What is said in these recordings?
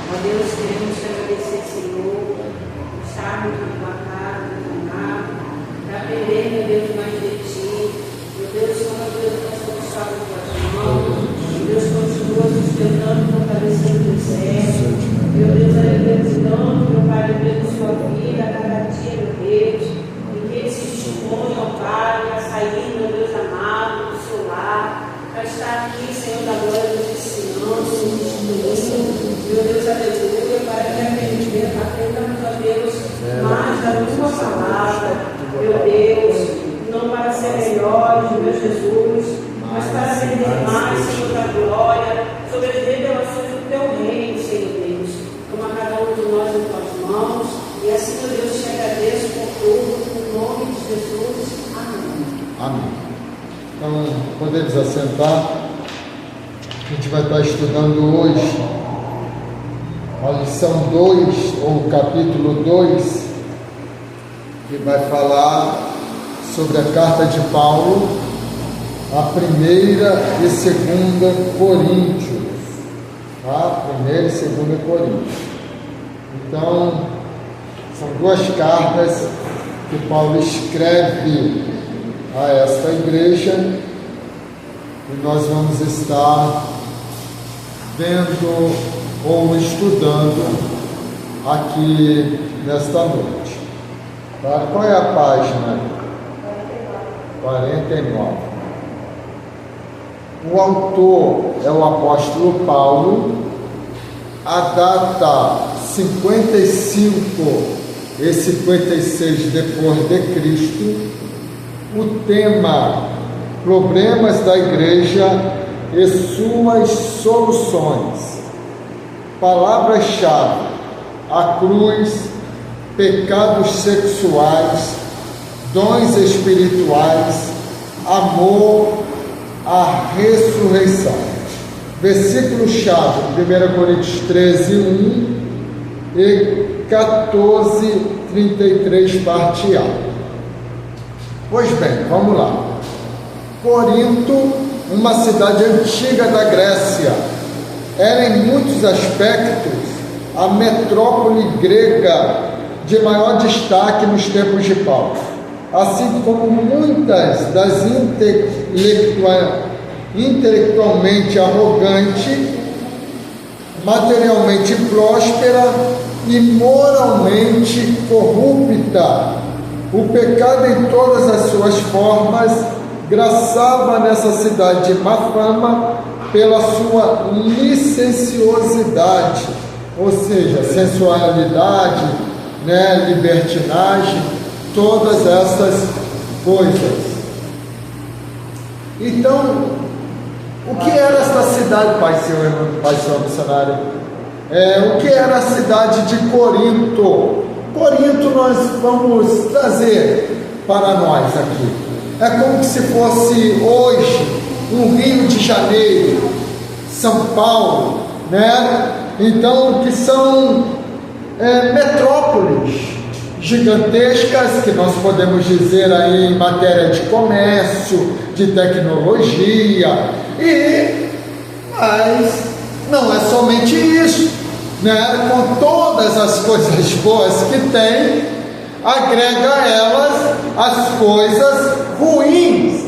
Ó Deus, queremos te agradecer, Senhor, por estarmos na tua casa, no teu lar, para aprender, meu Deus, mais de ti. Meu Deus, como Deus, nós somos salvos nas tuas mãos. Meu Deus, continua sustentando, fortalecendo o exército. Meu Deus, aleluia, meu Pai, pela sua vida, a cada dia, meu Deus, e que ele se dispõe, ó Pai, a sair, meu Deus amado, do seu lar, para estar aqui, Senhor da glória, nos ensinando, nos instruindo. Meu Deus, aleluia, para que aprendamos a Deus mais da tua palavra, meu Deus, não para ser melhores, meu Jesus, mas para aprender mais, Senhor da glória, sobre as revelações do teu reino, Senhor Deus. Toma cada um de nós em tuas mãos, e assim, meu Deus, te agradeço por tudo, no nome de Jesus. Amém. Amém. Então, podemos assentar. A gente vai estar estudando hoje a lição 2, ou o capítulo 2, que vai falar sobre a carta de Paulo, a 1ª e 2ª Coríntios. Tá? 1ª e 2ª Coríntios. Então, são 2 cartas que Paulo escreve a esta igreja, e nós vamos estar vendo ou estudando aqui nesta noite. Tá? Qual é a página? 49. O autor é o apóstolo Paulo. A data 55 e 56 depois de Cristo. O tema: problemas da igreja e suas soluções. Palavras-chave: a cruz, pecados sexuais, dons espirituais, amor, a ressurreição. Versículo-chave: 1 Coríntios 13, 1 e 14, 33, parte A. Pois bem, vamos lá. Corinto, uma cidade antiga da Grécia, era em muitos aspectos a metrópole grega de maior destaque nos tempos de Paulo, assim como muitas das intelectualmente arrogante, materialmente próspera e moralmente corrupta. O pecado em todas as suas formas graçava nessa cidade de má fama pela sua licenciosidade, ou seja, sensualidade, libertinagem, todas essas coisas. Então, o que era esta cidade, Pai Senhor missionário? O que era a cidade de Corinto? Corinto nós vamos trazer para nós aqui. É como se fosse hoje um Rio de Janeiro, São Paulo, Então, que são metrópoles gigantescas, que nós podemos dizer aí em matéria de comércio, de tecnologia, mas não é somente isso, com todas as coisas boas que tem, agrega a elas as coisas ruins,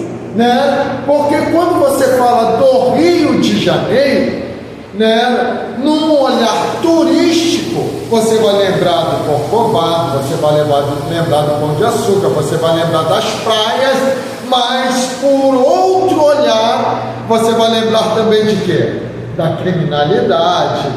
porque quando você fala do Rio de Janeiro, num olhar turístico, você vai lembrar do Corcovado, você vai lembrar do Pão de Açúcar, você vai lembrar das praias, mas por outro olhar, você vai lembrar também de quê? Da criminalidade,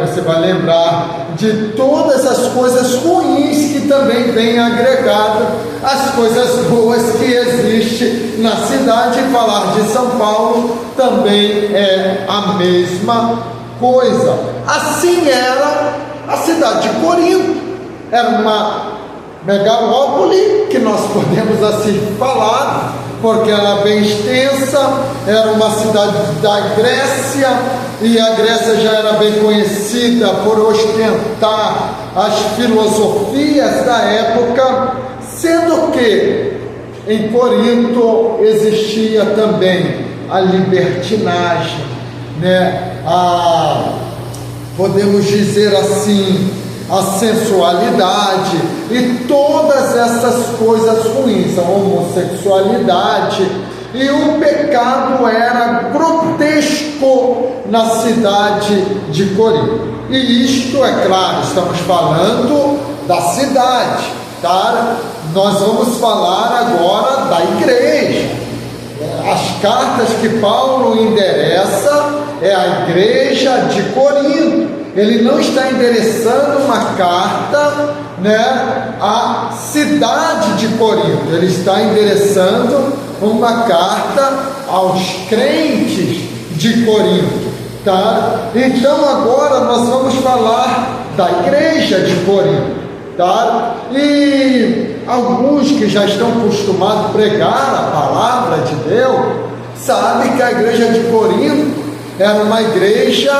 você vai lembrar de todas as coisas ruins que também vêm agregado às coisas boas que existem na cidade. E falar de São Paulo também é a mesma coisa. Assim era a cidade de Corinto. Era uma megalópole, que nós podemos assim falar, porque era bem extensa, era uma cidade da Grécia, e a Grécia já era bem conhecida por ostentar as filosofias da época, sendo que em Corinto existia também a libertinagem, podemos dizer assim, a sensualidade e todas essas coisas ruins, a homossexualidade, e o pecado era grotesco na cidade de Corinto. E isto, é claro, estamos falando da cidade, tá? Nós vamos falar agora da igreja. As cartas que Paulo endereça é a igreja de Corinto. Ele não está endereçando uma carta, à cidade de Corinto. Ele está endereçando uma carta aos crentes de Corinto, tá? Então agora nós vamos falar da igreja de Corinto, tá? E alguns que já estão acostumados a pregar a palavra de Deus sabem que a igreja de Corinto era uma igreja,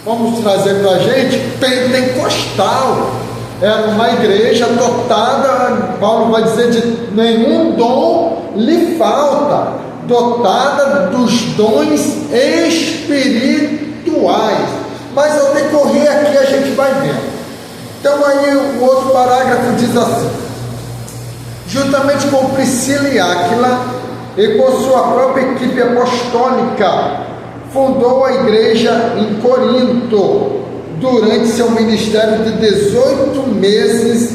vamos trazer para a gente, pentecostal. Era uma igreja dotada, Paulo vai dizer, de nenhum dom lhe falta, dotada dos dons espirituais. Mas ao decorrer aqui a gente vai vendo. Então aí o outro parágrafo diz assim: juntamente com Priscila e Áquila e com sua própria equipe apostólica, fundou a igreja em Corinto durante seu ministério de 18 meses,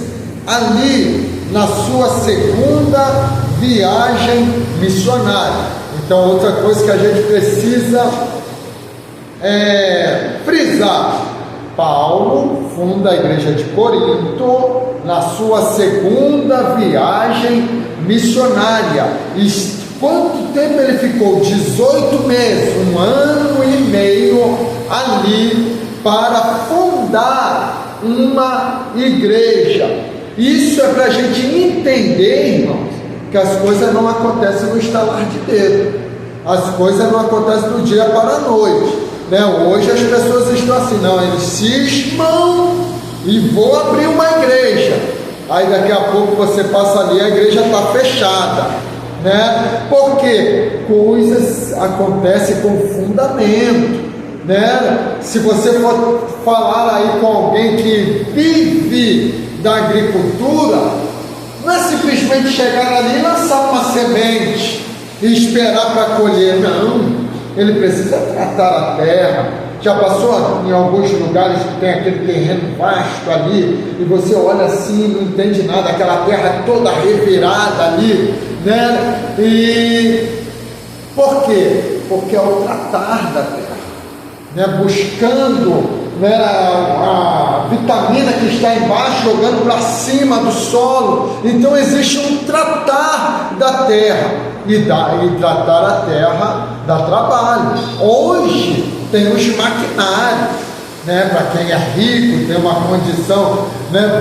ali na sua segunda viagem missionária. Então, outra coisa que a gente precisa frisar: Paulo funda a igreja de Corinto na sua segunda viagem missionária. E quanto tempo ele ficou? 18 meses, 1 ano e meio ali para fundar uma igreja. Isso é para a gente entender, irmãos, que as coisas não acontecem no estalar de dedo, as coisas não acontecem do dia para a noite, Hoje as pessoas estão assim, não, eles cismam e vou abrir uma igreja, aí daqui a pouco você passa ali, a igreja está fechada, porque coisas acontecem com fundamento, Se você for falar aí com alguém que vive da agricultura, não é simplesmente chegar ali e lançar uma semente e esperar para colher, não. Ele precisa tratar a terra. Já passou em alguns lugares que tem aquele terreno vasto ali, e você olha assim, não entende nada, aquela terra toda revirada ali, E por quê? Porque é o tratar da terra, buscando a vitamina que está embaixo, jogando para cima do solo. Então existe um tratar da terra, e tratar a terra dá trabalho. Hoje tem os maquinários, para quem é rico, tem uma condição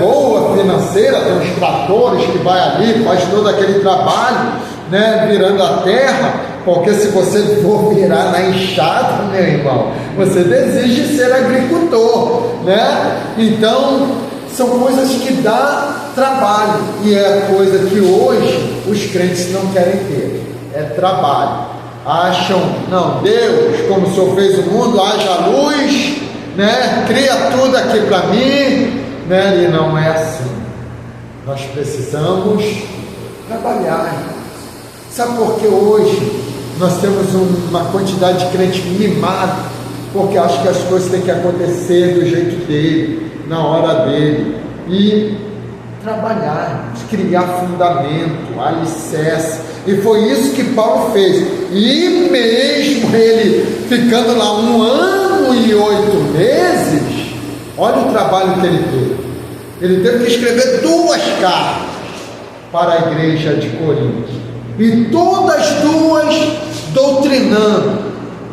boa financeira, tem os tratores que vai ali, faz todo aquele trabalho, virando a terra. Porque se você for virar na enxada, meu irmão, você deseja ser agricultor, Então, são coisas que dá trabalho, e é coisa que hoje os crentes não querem ter, é trabalho. Acham, não, Deus, como o Senhor fez o mundo, haja luz, cria tudo aqui para mim, e não é assim. Nós precisamos trabalhar. Sabe por que hoje nós temos uma quantidade de crente mimado? Porque acha que as coisas têm que acontecer do jeito dele, na hora dele. E trabalhar, criar fundamento, alicerce. E foi isso que Paulo fez. E mesmo ele ficando lá 1 ano e 8 meses, olha o trabalho que ele teve. Ele teve que escrever 2 cartas para a igreja de Corinto. E todas 2 doutrinando,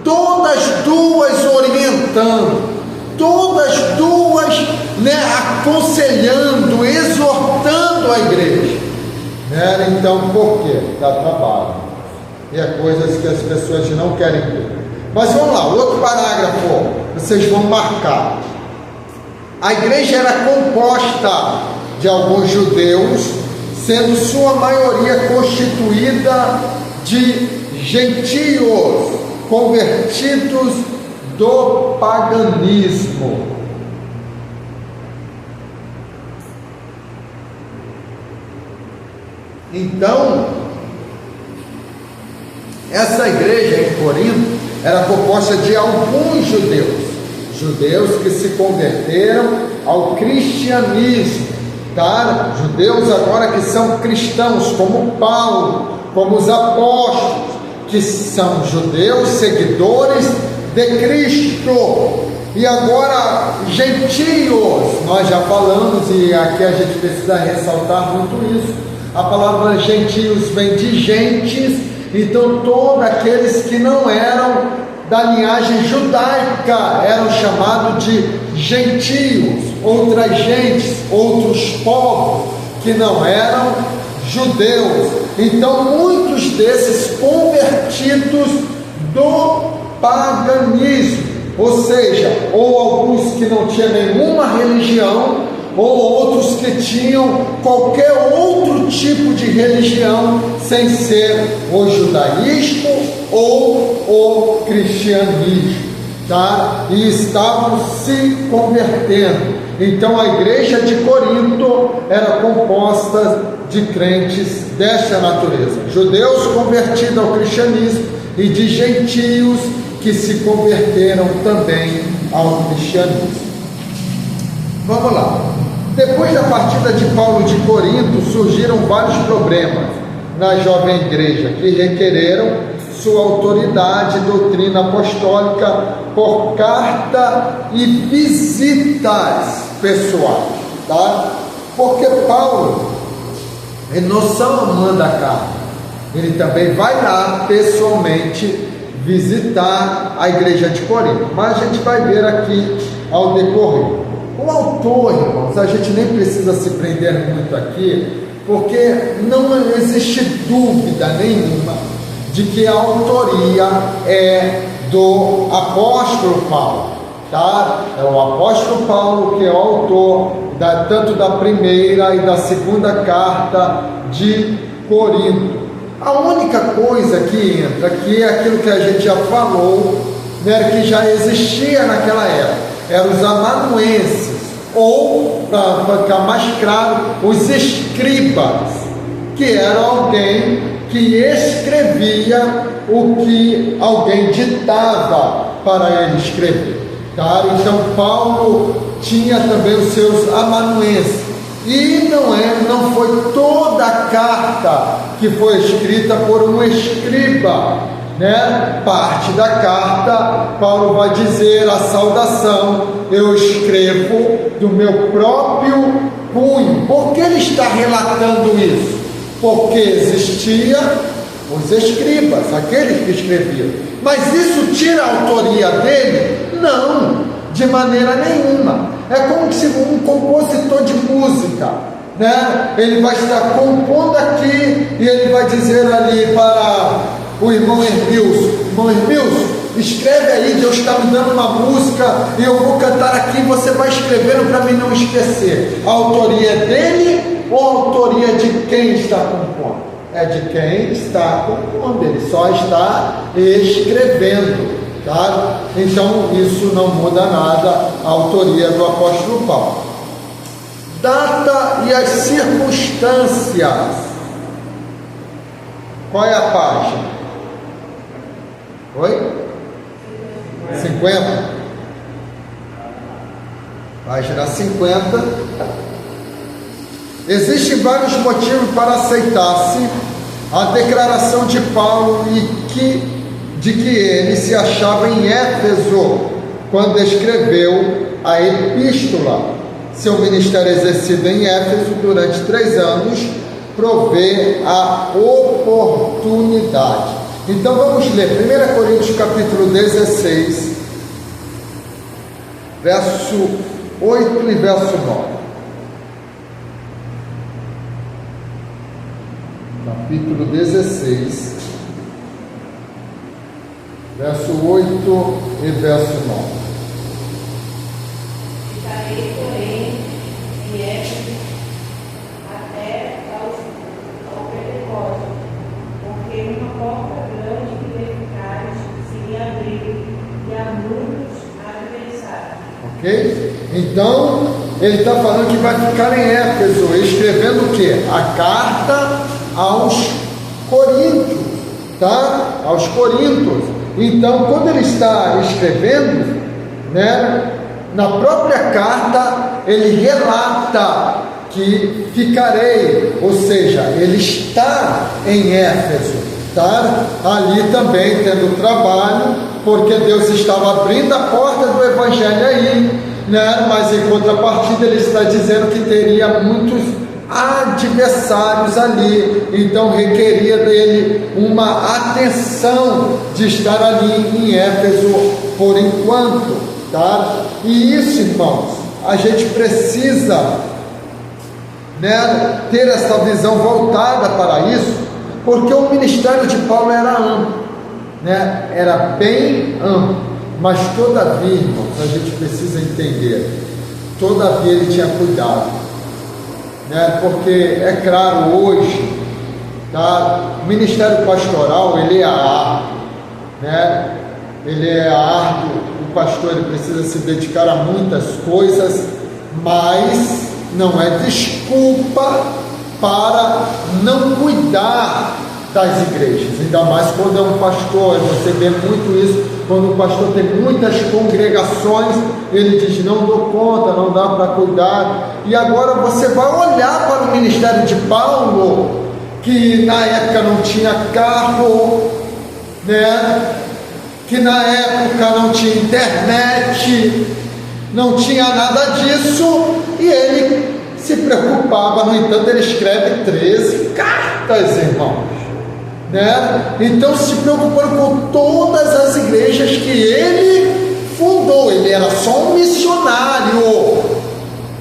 todas 2 orientando, todas 2 aconselhando, exortando a igreja. Então, por quê? Dá trabalho. E é coisas que as pessoas não querem ter. Mas vamos lá, outro parágrafo, vocês vão marcar. A igreja era composta de alguns judeus, sendo sua maioria constituída de gentios, convertidos do paganismo. Então, essa igreja em Corinto era composta de alguns judeus que se converteram ao cristianismo, tá? Judeus agora que são cristãos, como Paulo, como os apóstolos, que são judeus seguidores de Cristo. E agora, gentios, nós já falamos, e aqui a gente precisa ressaltar muito isso. A palavra gentios vem de gentes, então todos aqueles que não eram da linhagem judaica eram chamados de gentios, outras gentes, outros povos que não eram judeus. Então muitos desses convertidos do paganismo, ou seja, ou alguns que não tinham nenhuma religião, ou outros que tinham qualquer outro tipo de religião sem ser o judaísmo ou o cristianismo, tá? E estavam se convertendo. Então a igreja de Corinto era composta de crentes desta natureza, judeus convertidos ao cristianismo e de gentios que se converteram também ao cristianismo. Vamos lá. Depois da partida de Paulo de Corinto, surgiram vários problemas na jovem igreja que requereram sua autoridade e doutrina apostólica por carta e visitas pessoais, tá? Porque Paulo, ele não só manda a carta, ele também vai lá pessoalmente visitar a igreja de Corinto, mas a gente vai ver aqui ao decorrer. O autor, irmãos, a gente nem precisa se prender muito aqui, porque não existe dúvida nenhuma de que a autoria é do apóstolo Paulo, tá? É o apóstolo Paulo que é o autor tanto da primeira e da segunda carta de Corinto. A única coisa que entra aqui é aquilo que a gente já falou, né, que já existia naquela época. Eram os amanuenses, ou, para ficar mais claro, os escribas, que eram alguém que escrevia o que alguém ditava para ele escrever, tá? Então Paulo tinha também os seus amanuenses, e não foi toda a carta que foi escrita por um escriba, né? Parte da carta, Paulo vai dizer a saudação: eu escrevo do meu próprio punho. Por que ele está relatando isso? Porque existia os escribas, aqueles que escreviam. Mas isso tira a autoria dele? Não, de maneira nenhuma. É como se um compositor de música, né? Ele vai estar compondo aqui e ele vai dizer ali para o irmão Hermilson: irmão Hermilson, escreve aí, Deus está me dando uma música e eu vou cantar aqui, você vai escrevendo para mim não esquecer. A autoria é dele ou a autoria de quem está compondo? É de quem está compondo, ele só está escrevendo, tá? Então isso não muda nada, a autoria do apóstolo Paulo. Data e as circunstâncias. Qual é a página? Oi? 50? Página 50. Existem vários motivos para aceitar-se a declaração de Paulo de que ele se achava em Éfeso quando escreveu a epístola. Seu ministério exercido em Éfeso durante 3 anos provê a oportunidade. Então vamos ler 1 Coríntios capítulo 16, verso 8 e verso 9. Capítulo 16, verso 8 e verso 9. Ficarei, porém, em Éfeso até ao Pentecostes, porque uma porta grande e eficaz se me abriu, e há muitos ok? Então, ele está falando que vai ficar em Éfeso, escrevendo o quê? A carta aos Coríntios, tá? Aos Coríntios. Então, quando ele está escrevendo, né, na própria carta, ele relata que ficarei, ou seja, ele está em Éfeso, tá? Ali também tendo trabalho, porque Deus estava abrindo a porta do Evangelho aí, né? Mas em contrapartida ele está dizendo que teria muitos adversários ali, então requeria dele uma atenção de estar ali em Éfeso por enquanto, tá? E isso, irmãos, a gente precisa, né, ter essa visão voltada para isso, porque o ministério de Paulo era amplo, né? Era bem amplo, mas todavia, irmãos, a gente precisa entender, todavia ele tinha cuidado, né? Porque é claro, hoje, tá, o ministério pastoral ele é árduo, né? Ele é árduo, o pastor ele precisa se dedicar a muitas coisas, mas não é desculpa para não cuidar das igrejas, ainda mais quando é um pastor. Você vê muito isso, quando o pastor tem muitas congregações, ele diz, não dou conta, não dá para cuidar. E agora você vai olhar para o ministério de Paulo, que na época não tinha carro, né? Que na época não tinha internet, não tinha nada disso, e ele se preocupava. No entanto, ele escreve 13 cartas, irmãos, né? Então, se preocupando com todas as igrejas que ele fundou. Ele era só um missionário,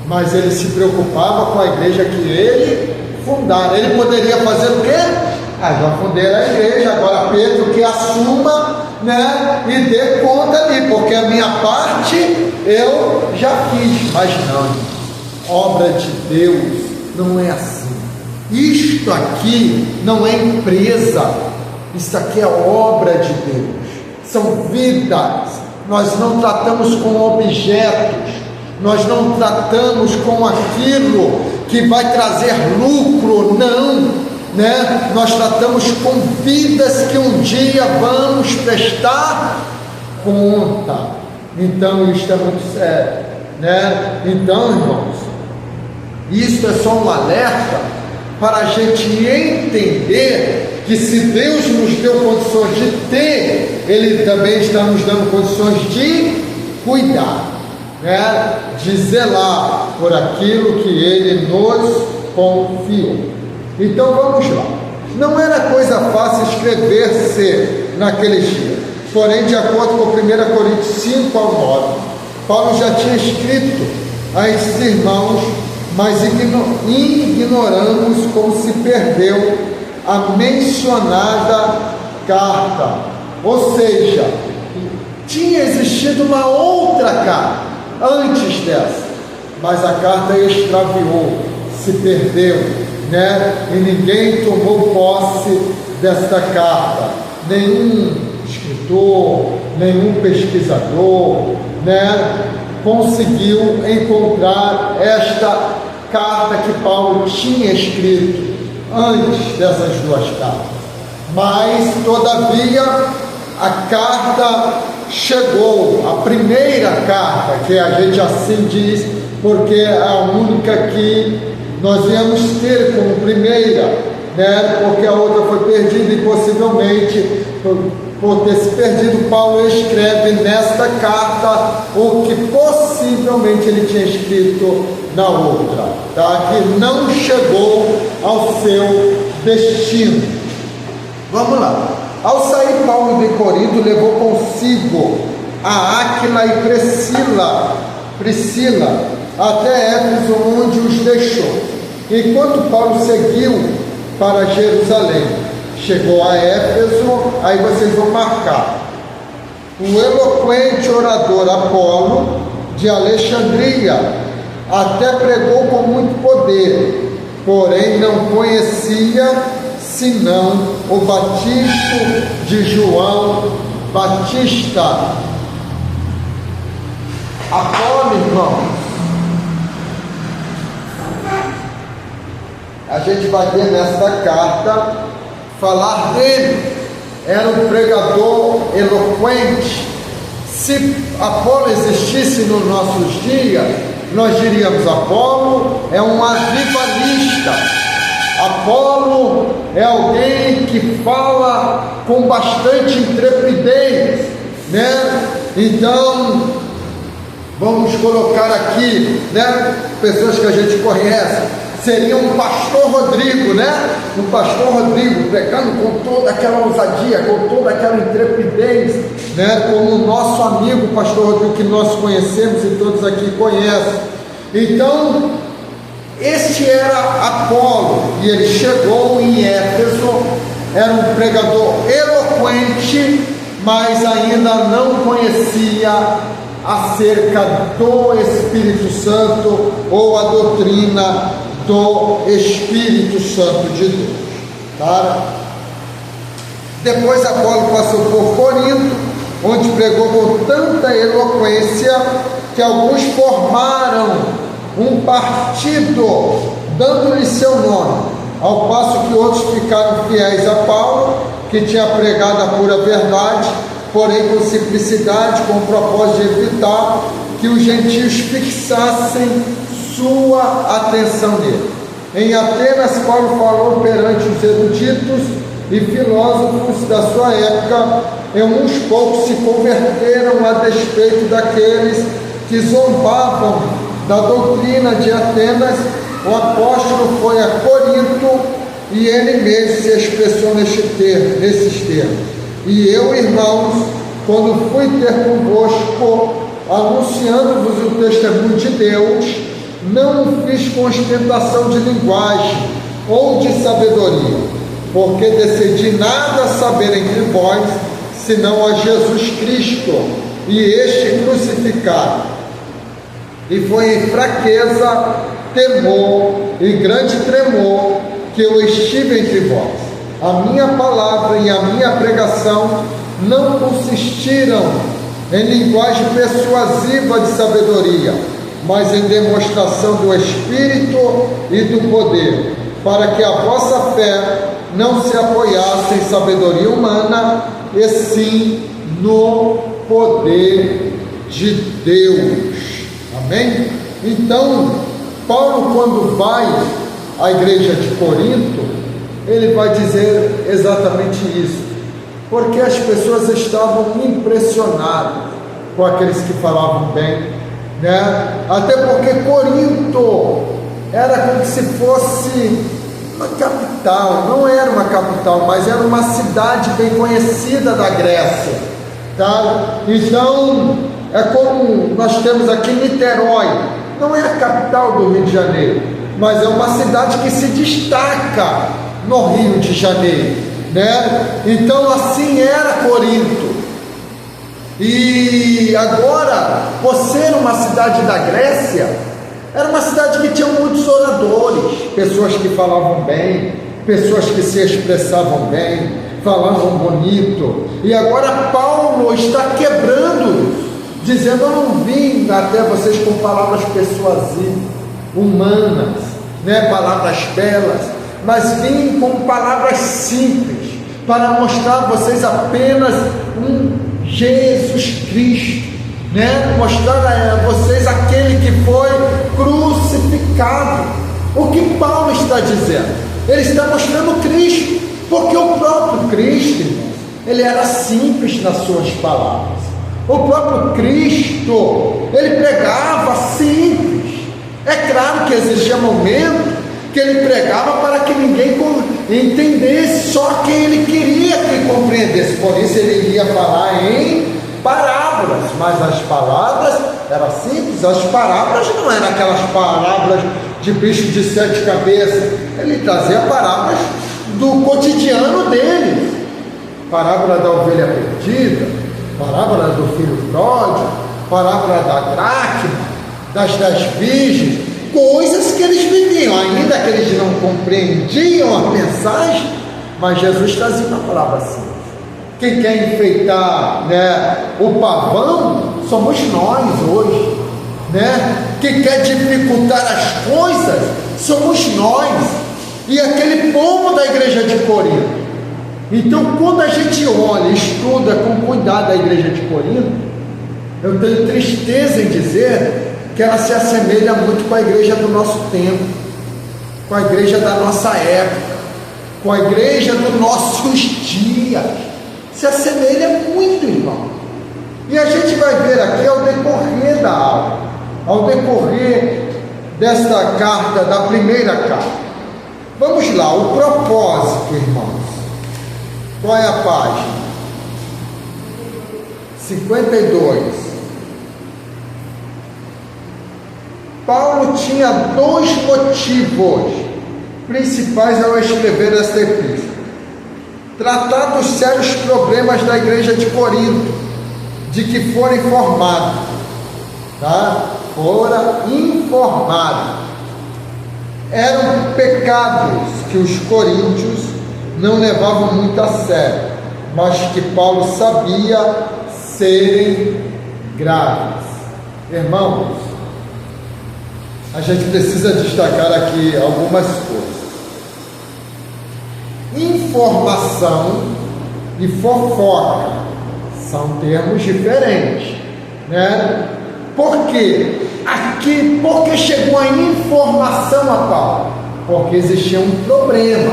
mas ele se preocupava com a igreja que ele fundara. Ele poderia fazer o quê? Já fundei a igreja, agora Pedro que assuma, né, e dê conta ali, porque a minha parte eu já fiz. Mas não, obra de Deus não é assim. Isto aqui não é empresa, isso aqui é obra de Deus, são vidas. Nós não tratamos com objetos, nós não tratamos com aquilo que vai trazer lucro, não, né? Nós tratamos com vidas que um dia vamos prestar conta. Então isto é muito sério, né? Então, irmãos, isso é só um alerta para a gente entender que se Deus nos deu condições de ter, Ele também está nos dando condições de cuidar, né? De zelar por aquilo que Ele nos confiou. Então vamos lá. Não era coisa fácil escrever-se naqueles dias, porém, de acordo com 1 Coríntios 5 ao 9, Paulo já tinha escrito a esses irmãos, mas ignoramos como se perdeu a mencionada carta. Ou seja, tinha existido uma outra carta antes dessa, mas a carta extraviou, se perdeu, né? E ninguém tomou posse desta carta, nenhum escritor, nenhum pesquisador, né, conseguiu encontrar esta carta que Paulo tinha escrito antes dessas duas cartas. Mas todavia a carta chegou, a primeira carta, que a gente assim diz, porque é a única que nós viemos ter como primeira, né? Porque a outra foi perdida e possivelmente, por ter se perdido, Paulo escreve nesta carta o que possivelmente ele tinha escrito na outra, tá? Que não chegou ao seu destino. Vamos lá. Ao sair Paulo de Corinto, levou consigo a Áquila e Priscila até Éfeso, onde os deixou. Enquanto Paulo seguiu para Jerusalém, chegou a Éfeso, aí vocês vão marcar. O eloquente orador Apolo de Alexandria até pregou com muito poder, porém não conhecia senão o batismo de João Batista. Apolo, irmãos, a gente vai ver nesta carta falar dele. Era um pregador eloquente. Se Apolo existisse nos nossos dias, nós diríamos: Apolo é um avivalista. Apolo é alguém que fala com bastante intrepidez, né? Então, vamos colocar aqui, né, pessoas que a gente conhece. Seria um pastor Rodrigo, né? Um pastor Rodrigo pregando com toda aquela ousadia, com toda aquela intrepidez, né? Como o nosso amigo pastor Rodrigo, que nós conhecemos e todos aqui conhecem. Então, este era Apolo, e ele chegou em Éfeso. Era um pregador eloquente, mas ainda não conhecia acerca do Espírito Santo ou a doutrina do Espírito Santo de Deus. Tá? Depois Apolo passou por Corinto, onde pregou com tanta eloquência que alguns formaram um partido, dando-lhe seu nome, ao passo que outros ficaram fiéis a Paulo, que tinha pregado a pura verdade, porém com simplicidade, com o propósito de evitar que os gentios fixassem sua atenção nele. Em Atenas, Paulo falou perante os eruditos e filósofos da sua época, e uns poucos se converteram a despeito daqueles que zombavam da doutrina de Atenas. O apóstolo foi a Corinto e ele mesmo se expressou nesses termos: e eu, irmãos, quando fui ter convosco, anunciando-vos o testemunho de Deus, não fiz com ostentação de linguagem ou de sabedoria, porque decidi nada saber entre vós, senão a Jesus Cristo e este crucificado. E foi em fraqueza, temor e grande tremor que eu estive entre vós. A minha palavra e a minha pregação não consistiram em linguagem persuasiva de sabedoria, mas em demonstração do Espírito e do poder, para que a vossa fé não se apoiasse em sabedoria humana, e sim no poder de Deus. Amém? Então, Paulo, quando vai à igreja de Corinto, ele vai dizer exatamente isso, porque as pessoas estavam impressionadas com aqueles que falavam bem, né? Até porque Corinto era como se fosse uma capital. Não era uma capital, mas era uma cidade bem conhecida da Grécia, tá? Então, é como nós temos aqui Niterói. Não é a capital do Rio de Janeiro, mas é uma cidade que se destaca no Rio de Janeiro, né? Então, assim era Corinto. E agora, por ser uma cidade da Grécia, era uma cidade que tinha muitos oradores, pessoas que falavam bem, pessoas que se expressavam bem, falavam bonito. E agora Paulo está quebrando, dizendo: eu não vim até vocês com palavras persuasivas, humanas, né? Palavras belas, mas vim com palavras simples, para mostrar a vocês apenas um Jesus Cristo, né? Mostrar a vocês aquele que foi crucificado. O que Paulo está dizendo? Ele está mostrando Cristo, porque o próprio Cristo, irmãos, ele era simples nas suas palavras. O próprio Cristo, ele pregava simples. É claro que existia momento que ele pregava para que ninguém entendesse, só quem ele queria que compreendesse. Por isso ele iria falar em parábolas, mas as palavras eram simples. As parábolas não eram aquelas parábolas de bicho de 7 cabeças. Ele trazia parábolas do cotidiano dele. Parábola da ovelha perdida, parábola do filho pródigo, parábola da dracma, das 10 virgens, coisas que eles viviam, ainda que eles não compreendiam a mensagem, mas Jesus trazia uma palavra simples. Quem quer enfeitar, né, o pavão somos nós hoje. que quer dificultar as coisas, somos nós e aquele povo da igreja de Corinto. Então, quando a gente olha e estuda com cuidado a igreja de Corinto, eu tenho tristeza em dizer que ela se assemelha muito com a igreja do nosso tempo, com a igreja da nossa época, com a igreja dos nossos dias. Se assemelha muito, irmão. E a gente vai ver aqui ao decorrer da aula, ao decorrer desta carta, da primeira carta. Vamos lá, o propósito, irmãos. Qual é a página? 52. Paulo tinha dois motivos principais ao escrever esta epístola: tratar dos sérios problemas da igreja de Corinto, de que fora informado, fora informado. Eram pecados que os coríntios não levavam muito a sério, mas que Paulo sabia serem graves. Irmãos, a gente precisa destacar aqui algumas coisas. Informação e fofoca são termos diferentes, Por quê? Porque chegou a informação a Paulo? Porque existia um problema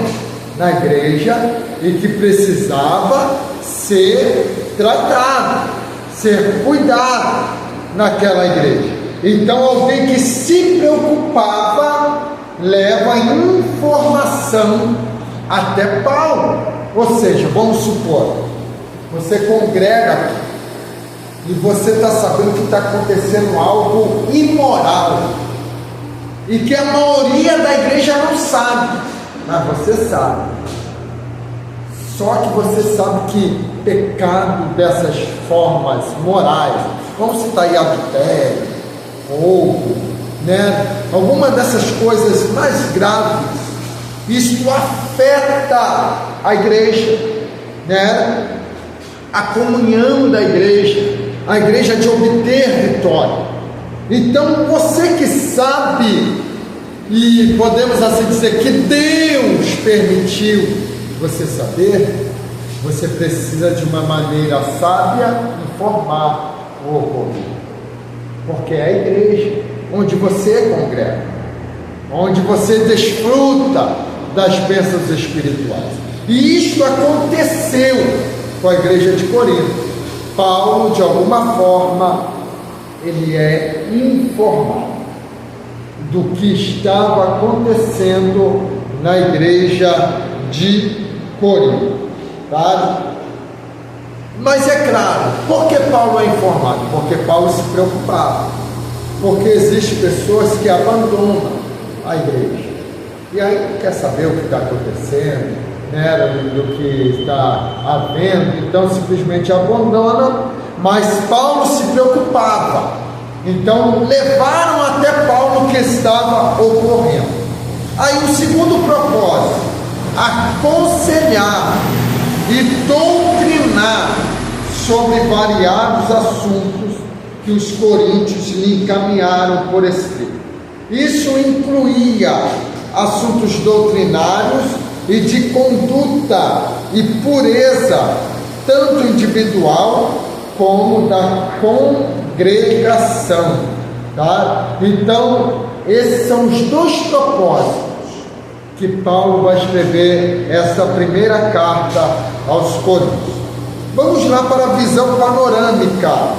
na igreja e que precisava ser tratado, ser cuidado naquela igreja. Então, alguém que se preocupava leva informação até Paulo. Ou seja, vamos supor, você congrega aqui e você está sabendo que está acontecendo algo imoral e que a maioria da igreja não sabe, mas você sabe. Só que você sabe que pecado dessas formas morais, vamos citar aí adultério, roubo, alguma dessas coisas mais graves, isto afeta a igreja, a comunhão da igreja, a igreja de obter vitória. Então, você que sabe, e podemos assim dizer que Deus permitiu você saber, você precisa de uma maneira sábia informar o ocorrido, porque é a igreja onde você congrega, onde você desfruta das bênçãos espirituais. E isto aconteceu com a igreja de Corinto. Paulo, de alguma forma, ele é informado do que estava acontecendo na igreja de Corinto, Mas é claro, por que Paulo é informado? Porque Paulo se preocupava, porque existem pessoas que abandonam a igreja, e aí não quer saber o que está acontecendo, do que está havendo, então simplesmente abandona. Mas Paulo se preocupava, então levaram até Paulo o que estava ocorrendo. Aí o segundo propósito: aconselhar e doutrinar sobre variados assuntos que os coríntios lhe encaminharam por escrito. Isso incluía assuntos doutrinários e de conduta e pureza, tanto individual como da congregação, Então, esses são os dois propósitos que Paulo vai escrever essa primeira carta aos Coríntios. Vamos lá para a visão panorâmica.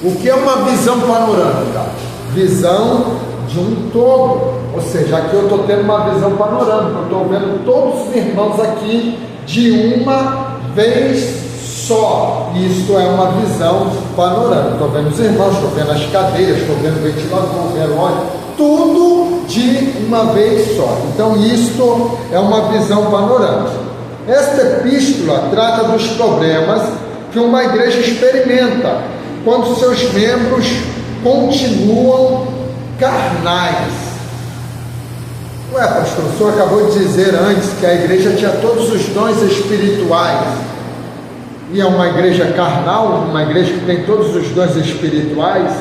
O que é uma visão panorâmica? Visão de um todo. Ou seja, aqui eu estou tendo uma visão panorâmica, eu estou vendo todos os irmãos aqui de uma vez só. Isto é uma visão panorâmica. Estou vendo os irmãos, estou vendo as cadeiras, estou vendo o ventilador, estou vendo óleo, tudo de uma vez só. Então isto é uma visão panorâmica. Esta epístola trata dos problemas que uma igreja experimenta quando seus membros continuam carnais. Ué, pastor, o senhor acabou de dizer antes que a igreja tinha todos os dons espirituais, e é uma igreja carnal, uma igreja que tem todos os dons espirituais.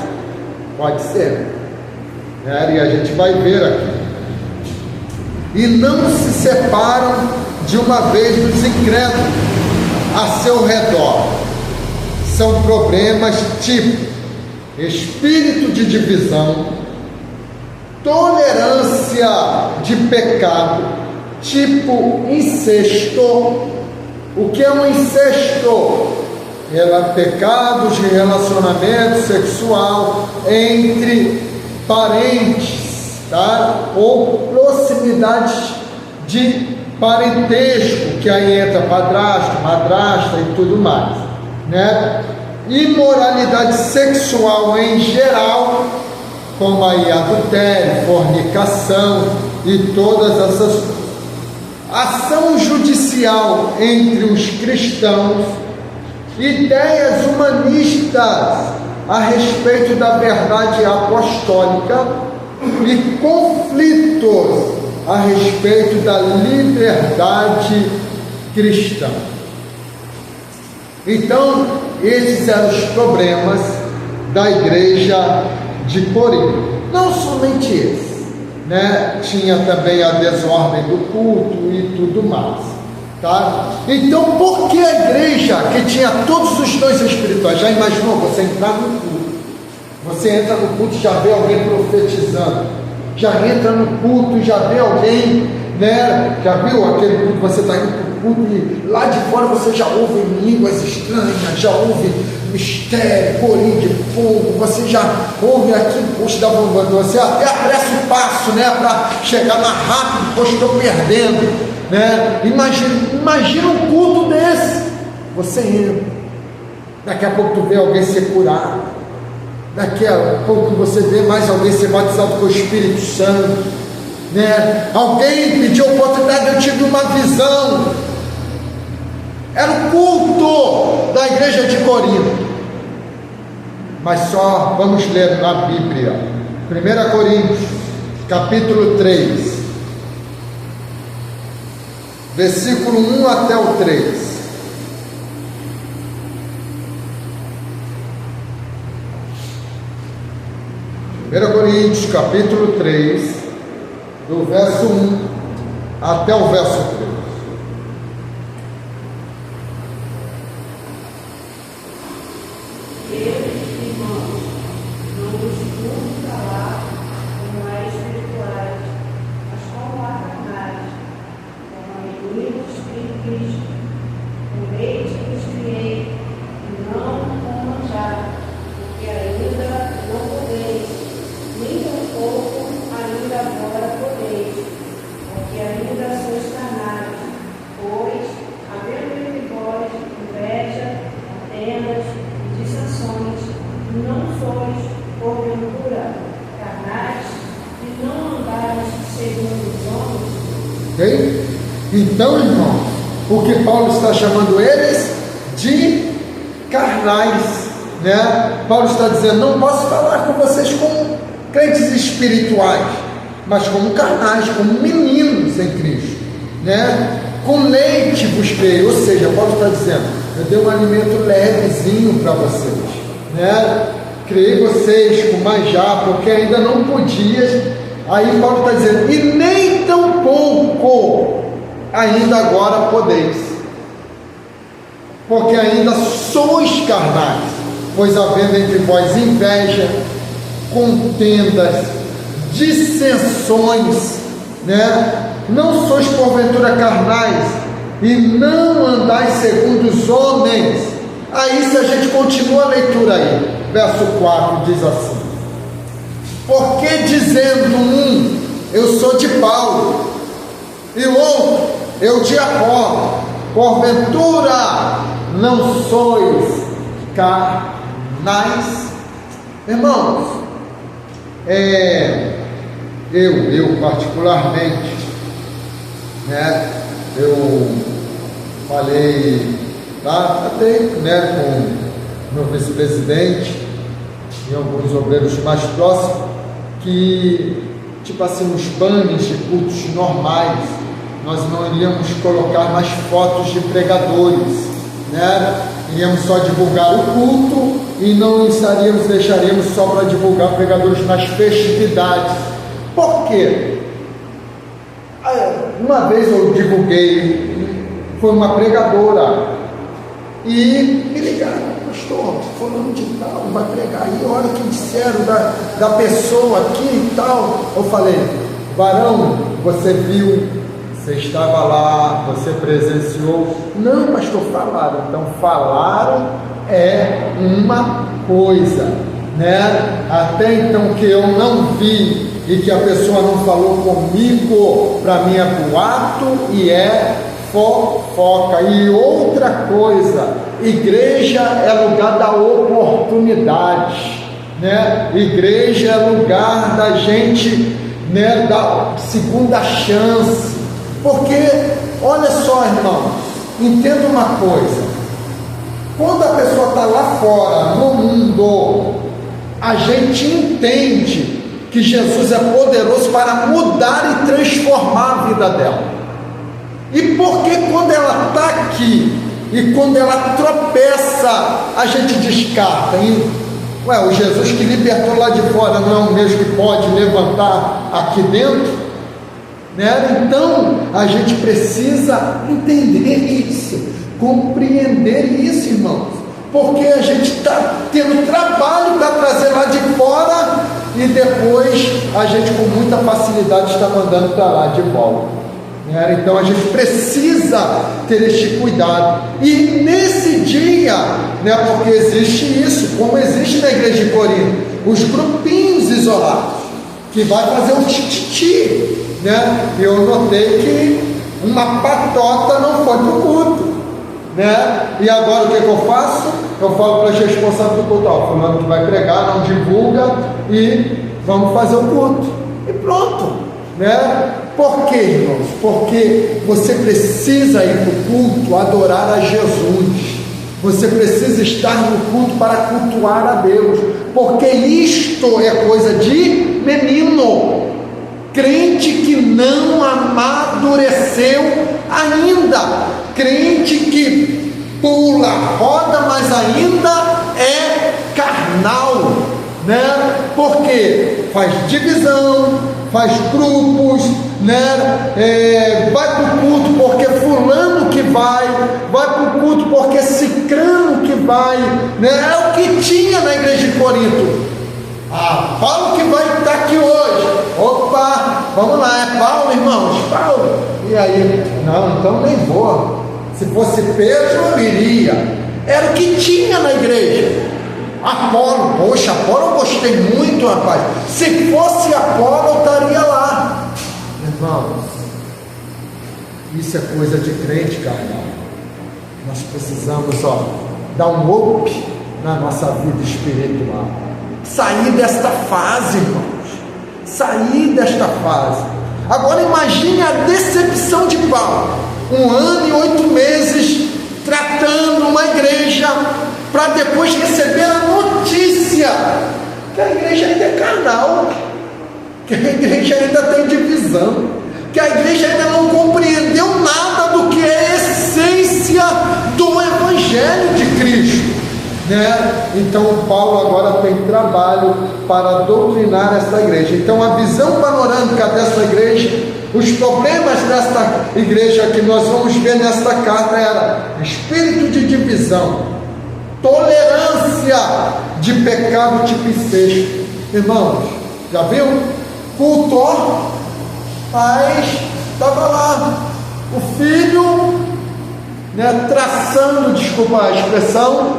Pode ser, né? E a gente vai ver aqui. E não se separam de uma vez dos incrédulos a seu redor. São problemas tipo espírito de divisão, tolerância de pecado, tipo incesto. O que é um incesto? Pecados de relacionamento sexual entre parentes, tá? Ou proximidades de parentesco, que aí entra padrasto, madrasta e tudo mais, né? Imoralidade sexual em geral, como aí adultério, fornicação e todas essas coisas. Ação judicial entre os cristãos, ideias humanistas a respeito da verdade apostólica e conflitos a respeito da liberdade cristã. Então, esses eram os problemas da igreja de Corinto. Não somente esses, né? Tinha também a desordem do culto e tudo mais, tá? Então, por que a igreja que tinha todos os dons espirituais? Já imaginou você entrar no culto? Você entra no culto e já vê alguém profetizando, já entra no culto e já vê alguém, né? Já viu aquele culto, você está indo para o culto e lá de fora você já ouve línguas estranhas, já ouve mistério, corinho de fogo, você já ouve aqui o posto da bombando, você até apressa o passo, né? Para chegar mais rápido, pois estou perdendo, né? Imagina um culto desse, você entra, daqui a pouco tu vê alguém ser curado, daqui a pouco você vê mais alguém ser batizado com o Espírito Santo, né? Alguém pediu oportunidade, eu tive uma visão. Era o culto da igreja de Corinto. Mas só vamos ler na Bíblia, 1 Coríntios capítulo 3, versículo 1 até o 3. Coríntios capítulo 3, do verso 1 até o verso 3. Ok? Então, irmãos, o que Paulo está chamando eles de carnais, né? Paulo está dizendo, não posso falar com vocês como crentes espirituais, mas como carnais, como meninos em Cristo, né? Com leite vos criei, ou seja, Paulo está dizendo, eu dei um alimento levezinho para vocês, né? Criei vocês com manjar, porque ainda não podias. Aí Paulo está dizendo, e nem tão pouco ainda agora podeis, porque ainda sois carnais, pois havendo entre vós inveja, contendas, dissensões, né? Não sois porventura carnais, e não andais segundo os homens. Aí se a gente continua a leitura aí, verso 4 diz assim, porque dizendo um, eu sou de Paulo, e o outro, eu de Apolo, porventura não sois carnais? Irmãos, eu particularmente, né, eu falei lá, até, né, com meu vice-presidente e alguns obreiros mais próximos, que, tipo assim, nos banners de cultos normais, nós não iríamos colocar mais fotos de pregadores, né? iríamos só divulgar o culto e não deixaríamos só para divulgar pregadores nas festividades. Por quê? Uma vez eu divulguei, foi uma pregadora, e me ligaram: pastor, fulano de tal vai pregar aí, olha o que disseram da pessoa aqui e tal. Eu falei: varão, você viu, você estava lá, você presenciou? Não, pastor, falaram. Então, falaram é uma coisa, né? Até então que eu não vi e que a pessoa não falou comigo, para mim é boato e é fofoca. E outra coisa, igreja é lugar da oportunidade, né? Igreja é lugar da gente, né, da segunda chance. Porque, olha só, irmãos, entenda uma coisa: quando a pessoa está lá fora, no mundo, a gente entende que Jesus é poderoso para mudar e transformar a vida dela. E porque quando ela está aqui e quando ela tropeça, a gente descarta. O Jesus que libertou lá de fora não é o mesmo que pode levantar aqui dentro? Né? Então a gente precisa entender isso, compreender isso, irmãos, porque a gente está tendo trabalho para trazer lá de fora e depois a gente com muita facilidade está mandando para lá de volta, né? Então a gente precisa ter este cuidado. E nesse dia, né, porque existe isso, como existe na igreja de Corinto, os grupinhos isolados que vai fazer um tititi, né? Eu notei que uma patota não foi para o culto, né? E agora o que eu faço? Eu falo para os responsáveis do culto: ó, fulano que vai pregar, não divulga e vamos fazer o culto. E pronto, né? Por quê, irmãos? Porque você precisa ir para o culto adorar a Jesus. Você precisa estar no culto para cultuar a Deus, porque isto é coisa de menino, crente que não amadureceu ainda, crente que pula, roda, mas ainda é carnal, né? Porque faz divisão, faz grupos, né? Vai para o culto porque fulano que vai para o culto porque cicrano que vai, né? É o que tinha na igreja de Corinto. Paulo que vai estar aqui hoje. Opa, vamos lá, é Paulo, irmãos, Paulo. E aí, não, então nem vou. Se fosse Pedro, eu iria. Era o que tinha na igreja. Apolo, poxa, Apolo eu gostei muito, rapaz. Se fosse Apolo, eu estaria lá. Irmãos, isso é coisa de crente, carnal. Nós precisamos, dar um up na nossa vida espiritual. Sair desta fase, irmãos. Sair desta fase. Agora imagine a decepção de Paulo. 1 ano e 8 meses tratando uma igreja, para depois receber a notícia que a igreja ainda é carnal, que a igreja ainda tem divisão, que a igreja ainda não compreendeu nada do que é a essência do Evangelho de Cristo, né? Então Paulo agora tem trabalho para doutrinar essa igreja. Então a visão panorâmica dessa igreja, os problemas desta igreja que nós vamos ver nesta carta era espírito de divisão, tolerância de pecado tipo incesto. Irmãos, já viu? Culto, mas estava lá o filho, né, traçando, desculpa a expressão,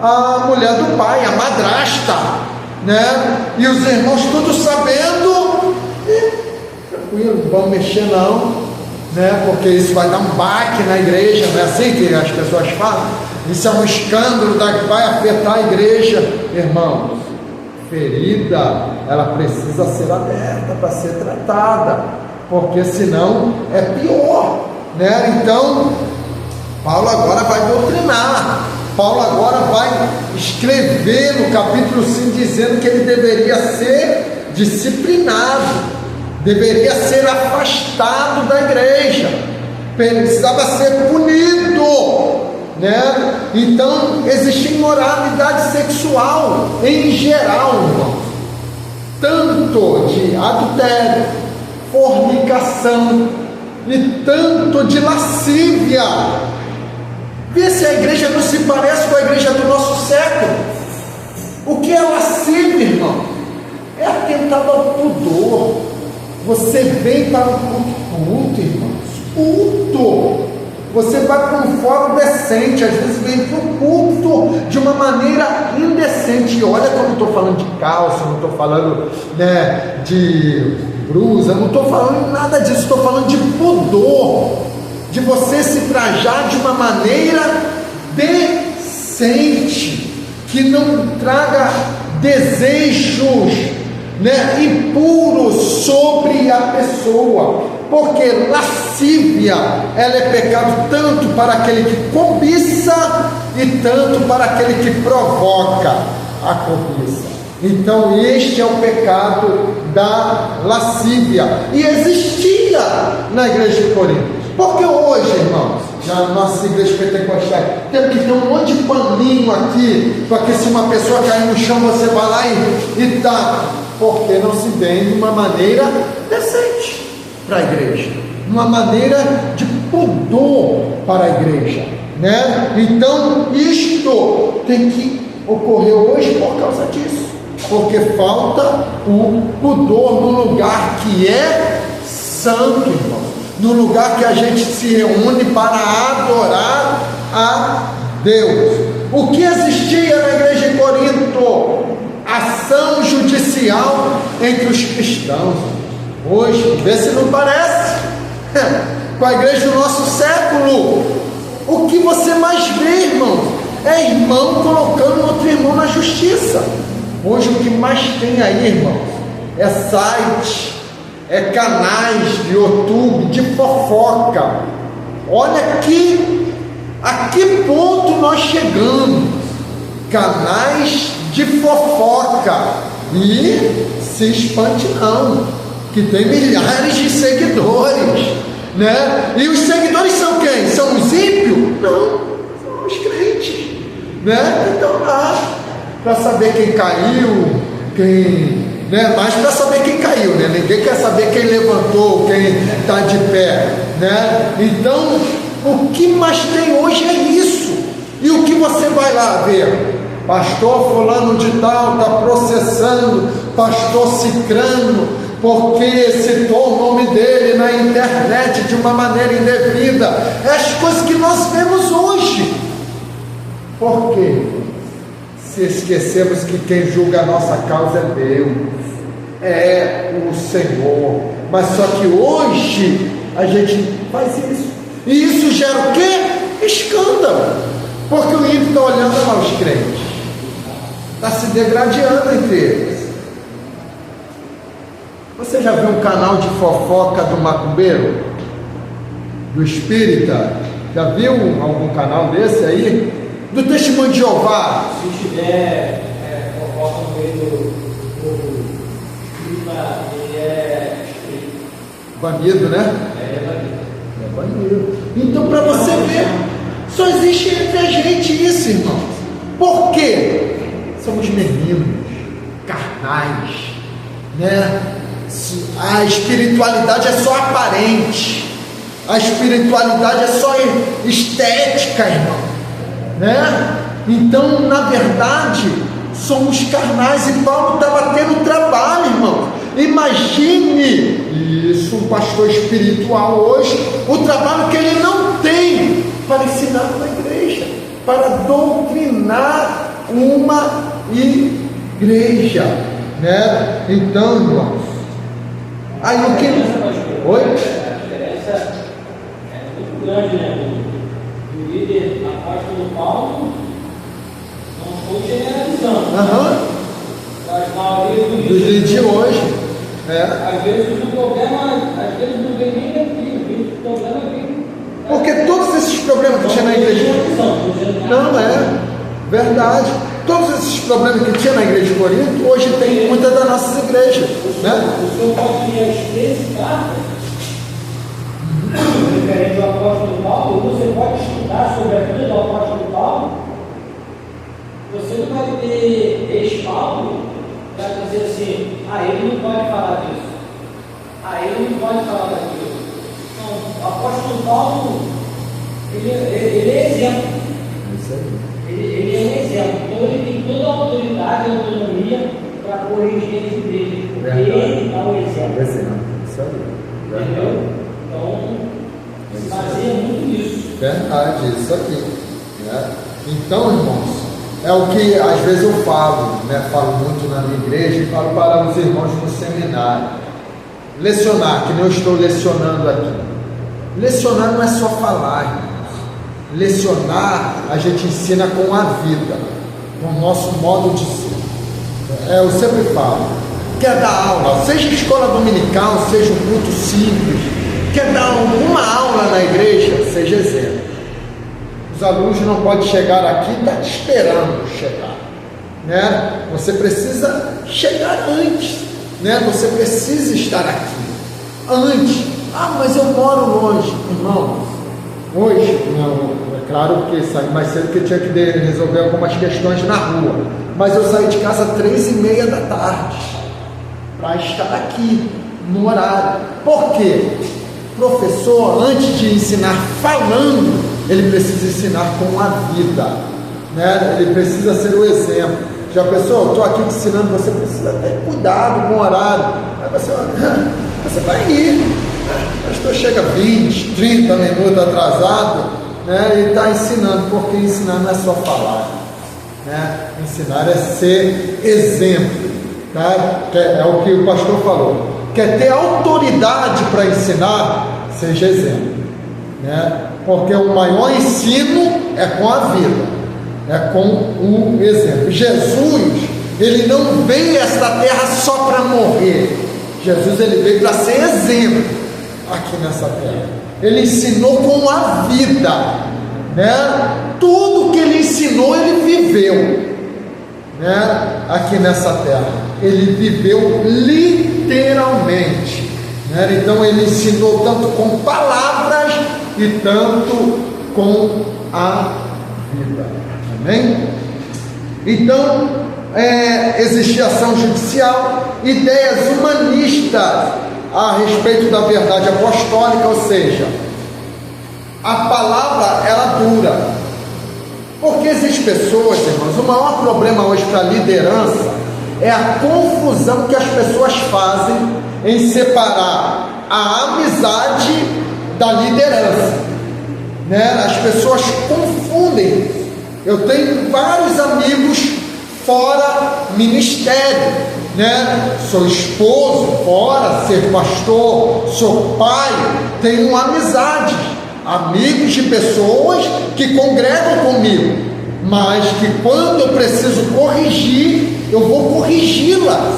a mulher do pai, a madrasta, né? E os irmãos tudo sabendo, tranquilo, não vão mexer não, né? Porque isso vai dar um baque na igreja, não é assim que as pessoas falam? Isso é um escândalo que vai afetar a igreja. Irmãos, ferida, ela precisa ser aberta para ser tratada, porque senão é pior, né? Então Paulo agora vai doutrinar. Paulo agora vai escrever no capítulo 5 dizendo que ele deveria ser disciplinado, deveria ser afastado da igreja, precisava ser punido, né? Então existe imoralidade sexual em geral, irmãos, tanto de adultério, fornicação e tanto de lascívia. Vê se a igreja não se parece com a igreja do nosso século. O que é lascívia, irmão? É atentado ao pudor. Você vem para o culto, irmãos, culto. Você vai para um fórum decente, às vezes vem para o culto de uma maneira indecente. E olha que eu não estou falando de calça, não estou falando, né, de blusa, não estou falando nada disso, estou falando de pudor, de você se trajar de uma maneira decente, que não traga desejos, né, impuros sobre a pessoa. Porque lascívia, ela é pecado tanto para aquele que cobiça e tanto para aquele que provoca a cobiça. Então este é o pecado da lascívia, e existia na igreja de Corinto. Porque hoje, irmãos, na nossa igreja pentecostal, tem que ter um monte de paninho aqui, para que se uma pessoa cair no chão, você vai lá e dá. Porque não se vem de uma maneira decente para a igreja, uma maneira de pudor para a igreja, né? Então isto tem que ocorrer hoje por causa disso, porque falta o pudor no lugar que é santo, irmão, no lugar que a gente se reúne para adorar a Deus. O que existia na igreja de Corinto? Ação judicial entre os cristãos. Hoje, vê se não parece com a igreja do nosso século. O que você mais vê, irmão, é irmão colocando outro irmão na justiça. Hoje o que mais tem aí, irmão, é site, é canais de YouTube, de fofoca. Olha aqui, a que ponto nós chegamos? Canais de fofoca, e se expande não, que tem milhares de seguidores, né? E os seguidores são quem? São os ímpios? Não, são os crentes, né? Então lá, para saber quem caiu, né? Mas para saber quem caiu, né? Ninguém quer saber quem levantou, quem está de pé, né? Então, o que mais tem hoje é isso. E o que você vai lá ver? Pastor fulano de tal está processando pastor cicrano, porque citou o nome dele na internet de uma maneira indevida. É as coisas que nós vemos hoje. Por quê? Se esquecemos que quem julga a nossa causa é Deus, é o Senhor. Mas só que hoje a gente faz isso, e isso gera o quê? Escândalo, porque o ímpio está olhando lá os crentes, está se degradando entre eles. Você já viu um canal de fofoca do macumbeiro? Do espírita? Já viu algum canal desse aí? Do Testemunho de Jeová? Se tiver fofoca no meio do espírita, ele é bandido, né? É bandido. Então, para você ver, só existe entre a gente isso, irmãos. Por quê? Somos meninos, carnais, né? A espiritualidade é só aparente, a espiritualidade é só estética, irmão, né? Então, na verdade, somos carnais, e Paulo estava tendo trabalho, irmão. Imagine isso, um pastor espiritual hoje, o trabalho que ele não tem para ensinar na igreja, para doutrinar uma igreja, né? Então, irmãos, aí o que... Oi? A diferença é muito grande, né? O líder, apóstolo Paulo, não estou generalizando. A maioria dos líderes de hoje, às vezes o problema, às vezes não vem nem daqui, o problema vem. Porque todos esses problemas que tinha na igreja, não é verdade. Todos esses problemas que tinha na igreja de Corinto, hoje tem em muitas das nossas igrejas, né? O senhor pode me especificar? diferente do apóstolo Paulo, você pode estudar sobre a vida do apóstolo Paulo, você não vai ter respaldo para dizer assim, ele não pode falar disso, ele não pode falar daquilo. Não, o apóstolo Paulo, ele é exemplo. Ele é um exemplo. Então ele tem toda a autoridade e autonomia para corrigir esse dele, porque ele dá o exemplo. Isso aí. Entendeu? Então, se baseia muito nisso. Verdade, isso aqui. Né? Então, irmãos, é o que às vezes eu falo, né? Falo muito na minha igreja e falo para os irmãos no seminário. Lecionar, que nem eu estou lecionando aqui. Lecionar não é só falar, irmãos. Lecionar a gente ensina com a vida, com o nosso modo de ser. Eu sempre falo, quer dar aula, seja escola dominical, seja um culto simples, quer dar alguma aula na igreja, seja exemplo. Os alunos não podem chegar aqui e estar te esperando chegar, né? Você precisa chegar antes, né? Você precisa estar aqui antes. Mas eu moro longe, irmãos. Hoje, não, é claro que saí mais cedo porque tinha que resolver algumas questões na rua, mas eu saí de casa às 3:30 da tarde para estar aqui no horário. Por quê? Professor, antes de ensinar falando, ele precisa ensinar com a vida, né? Ele precisa ser o exemplo. Já pensou? Eu estou aqui te ensinando, você precisa ter cuidado com o horário. Aí você vai ir. O pastor chega 20, 30 minutos atrasado, né, e está ensinando, porque ensinar não é só falar, né? Ensinar é ser exemplo, tá? É o que o pastor falou. Quer ter autoridade para ensinar, seja exemplo, né? Porque o maior ensino é com a vida, é com o exemplo. Jesus, ele não veio a esta terra só para morrer. Jesus, ele veio para ser exemplo aqui nessa terra. Ele ensinou com a vida, né? Tudo que ele ensinou, ele viveu, né? Aqui nessa terra, ele viveu literalmente, né? Então ele ensinou tanto com palavras e tanto com a vida. Amém? Então existia ação judicial, ideias humanistas a respeito da verdade apostólica, ou seja, a palavra ela dura. Porque existem pessoas, irmãos, o maior problema hoje para a liderança é a confusão que as pessoas fazem em separar a amizade da liderança, né? As pessoas confundem. Eu tenho vários amigos fora ministério, né? Sou esposo, fora ser pastor, sou pai, tenho amizade, amigos de pessoas que congregam comigo, mas que quando eu preciso corrigir, eu vou corrigi-las,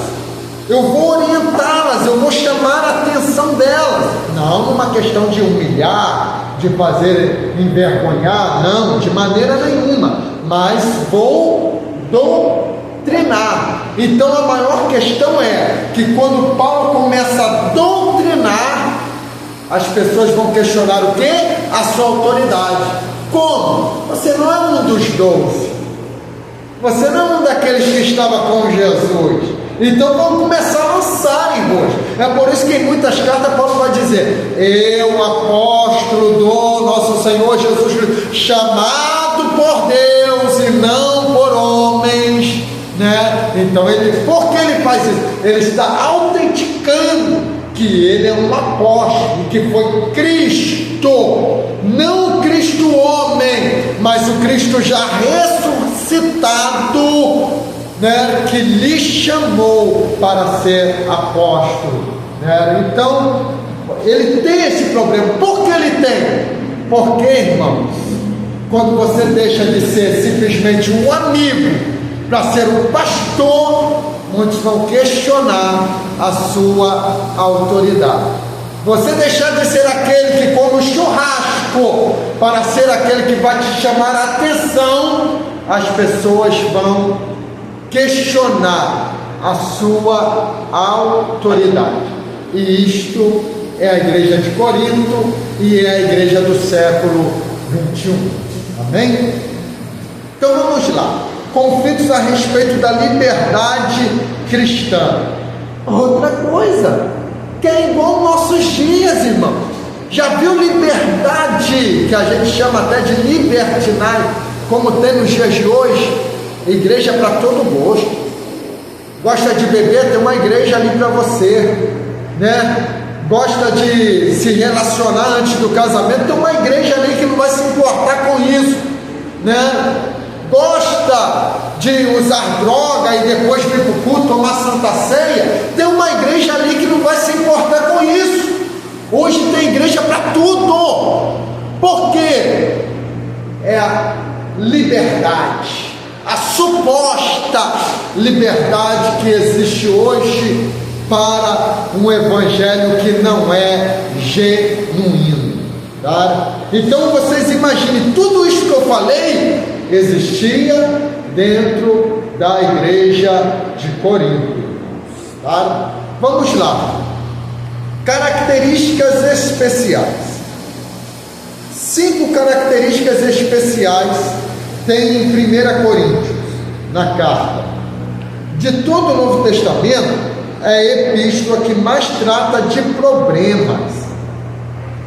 eu vou orientá-las, eu vou chamar a atenção delas, não numa questão de humilhar, de fazer envergonhar, não, de maneira nenhuma, mas vou doutrinar. Então a maior questão é que quando Paulo começa a doutrinar, as pessoas vão questionar o quê? A sua autoridade. Como? Você não é um dos 12, você não é um daqueles que estava com Jesus. Então vamos começar a lançar embuste. É por isso que em muitas cartas Paulo vai dizer: eu, apóstolo do nosso Senhor Jesus Cristo, chamado por Deus e não por homens, né? Então por que ele faz isso? Ele está autenticando que ele é um apóstolo, que foi Cristo, não o Cristo homem, mas o Cristo já ressuscitado, né, que lhe chamou para ser apóstolo, né? Então ele tem esse problema. Por que ele tem? Porque, irmãos, quando você deixa de ser simplesmente um amigo para ser um pastor, muitos vão questionar a sua autoridade. Você deixar de ser aquele que come churrasco para ser aquele que vai te chamar a atenção, as pessoas vão questionar a sua autoridade. E isto é a igreja de Corinto e é a igreja do século 21. Amém? Então vamos lá. Conflitos a respeito da liberdade cristã. Outra coisa, que é igual aos nossos dias, irmão. Já viu liberdade, que a gente chama até de libertinagem, como tem nos dias de hoje? Igreja para todo gosto. Gosta de beber, tem uma igreja ali para você, né? Gosta de se relacionar antes do casamento, tem uma igreja ali que não vai se importar com isso, né? Gosta de usar droga e depois vir para o culto, tomar santa ceia, tem uma igreja ali que não vai se importar com isso. Hoje tem igreja para tudo. Por quê? É a liberdade, a suposta liberdade que existe hoje para um evangelho que não é genuíno, tá? Então vocês imaginem, tudo isso que eu falei existia dentro da igreja de Corinto, tá? Vamos lá. Características especiais. 5 características especiais tem em 1 Coríntios, na carta. De todo o Novo Testamento, é a epístola que mais trata de problemas.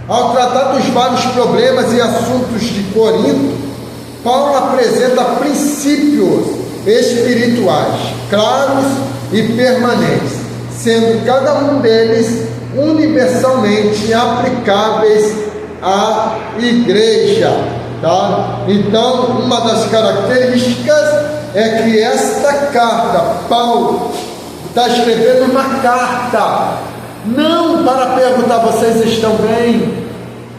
Ao tratar dos vários problemas e assuntos de Corinto, Paulo apresenta princípios espirituais claros e permanentes, sendo cada um deles universalmente aplicáveis à igreja, tá? Então, uma das características é que esta carta, Paulo está escrevendo uma carta, não para perguntar: vocês estão bem?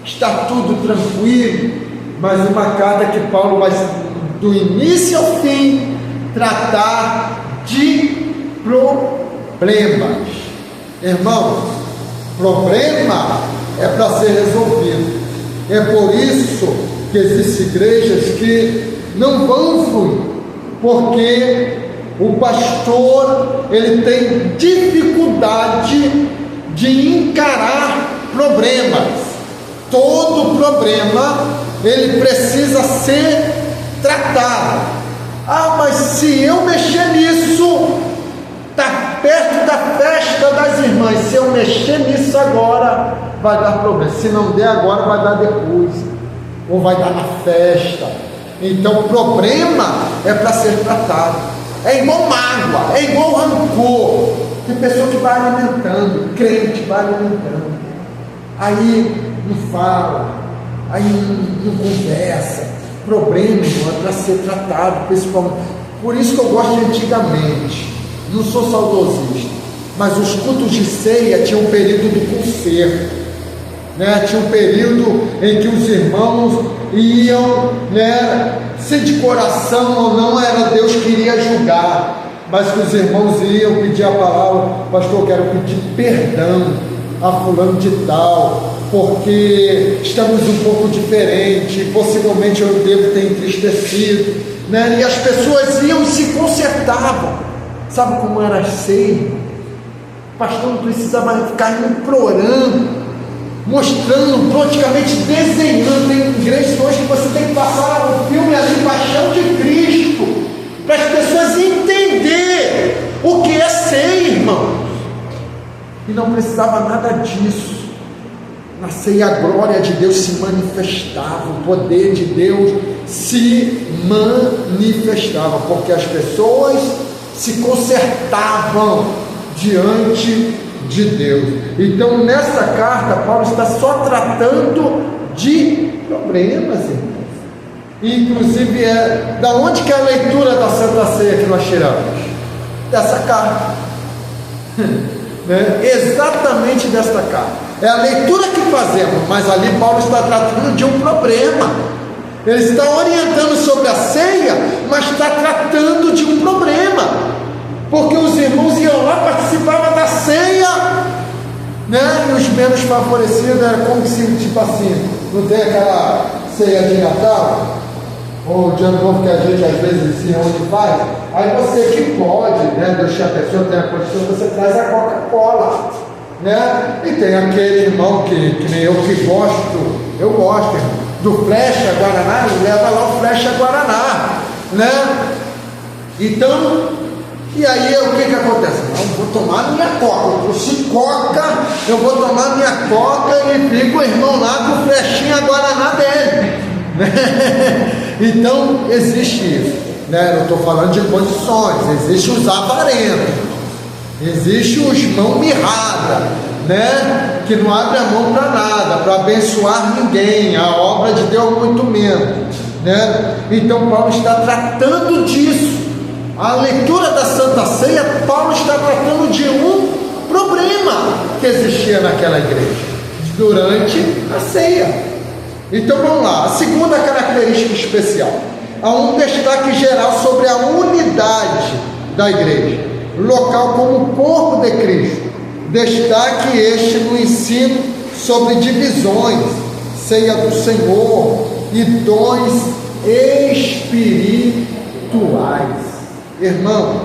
Está tudo tranquilo? Mas uma carta que Paulo vai, do início ao fim, tratar de problemas. Irmãos, problema é para ser resolvido. É por isso que existem igrejas que não vão fluir, porque o pastor ele tem dificuldade de encarar problemas. Todo problema ele precisa ser tratado. Ah, mas se eu mexer nisso, está perto da festa das irmãs, se eu mexer nisso agora, vai dar problema. Se não der agora, vai dar depois, ou vai dar na festa. Então o problema é para ser tratado. É igual mágoa, é igual rancor. Tem pessoa que vai alimentando, crente vai alimentando, aí não fala, aí não conversa. Problema, irmão, é para ser tratado, principalmente. Por isso que eu gosto de antigamente. Não sou saudosista, mas os cultos de ceia tinham um período de conserto, né? Tinha um período em que os irmãos iam, né? Se de coração ou não era Deus que iria julgar, mas que os irmãos iam pedir a palavra: pastor, eu quero pedir perdão a fulano de tal, porque estamos um pouco diferentes, possivelmente eu devo ter entristecido, né? E as pessoas iam e se consertavam. Sabe como era a ceia? O pastor não precisava ficar implorando, mostrando, praticamente desenhando. Tem igrejas hoje que você tem que passar o filme ali, Paixão de Cristo, para as pessoas entenderem o que é ceia, irmãos. E não precisava nada disso. Na ceia a glória de Deus se manifestava, o poder de Deus se manifestava, porque as pessoas se consertavam diante de Deus. Então nessa carta Paulo está só tratando de problemas, irmãos. Inclusive da onde que é a leitura da Santa Ceia que nós tiramos? Dessa carta. Né? Exatamente desta carta. É a leitura que fazemos, mas ali Paulo está tratando de um problema. Ele está orientando sobre a ceia, mas está tratando de um problema, porque os irmãos iam lá, participavam da ceia, né? E os menos favorecidos era como se, tipo assim, não tem aquela ceia de Natal ou de Ano Novo que a gente às vezes se reúne e faz. Aí você que pode, né, deixar a pessoa ter a condição, você traz a Coca-Cola, né? E tem aquele irmão que nem eu que gosto, irmão, do Flecha Guaraná, ele leva lá o Flecha Guaraná, né? Então, e aí o que acontece? Não, vou tomar minha coca, eu trouxe coca, eu vou tomar minha coca e fica o irmão lá com o Flechinha Guaraná dele, né? Então, existe isso, né? Eu estou falando de condições, existe os avarentos, existe os mão mirrada, né? Que não abre a mão para nada, para abençoar ninguém, a obra de Deus muito menos, né? Então Paulo está tratando disso. A leitura da Santa Ceia, Paulo está tratando de um problema que existia naquela igreja durante a ceia. Então vamos lá, a segunda característica especial, há um destaque geral sobre a unidade da igreja local como corpo de Cristo. Destaque este no ensino sobre divisões, ceia do Senhor e dons espirituais. Irmãos,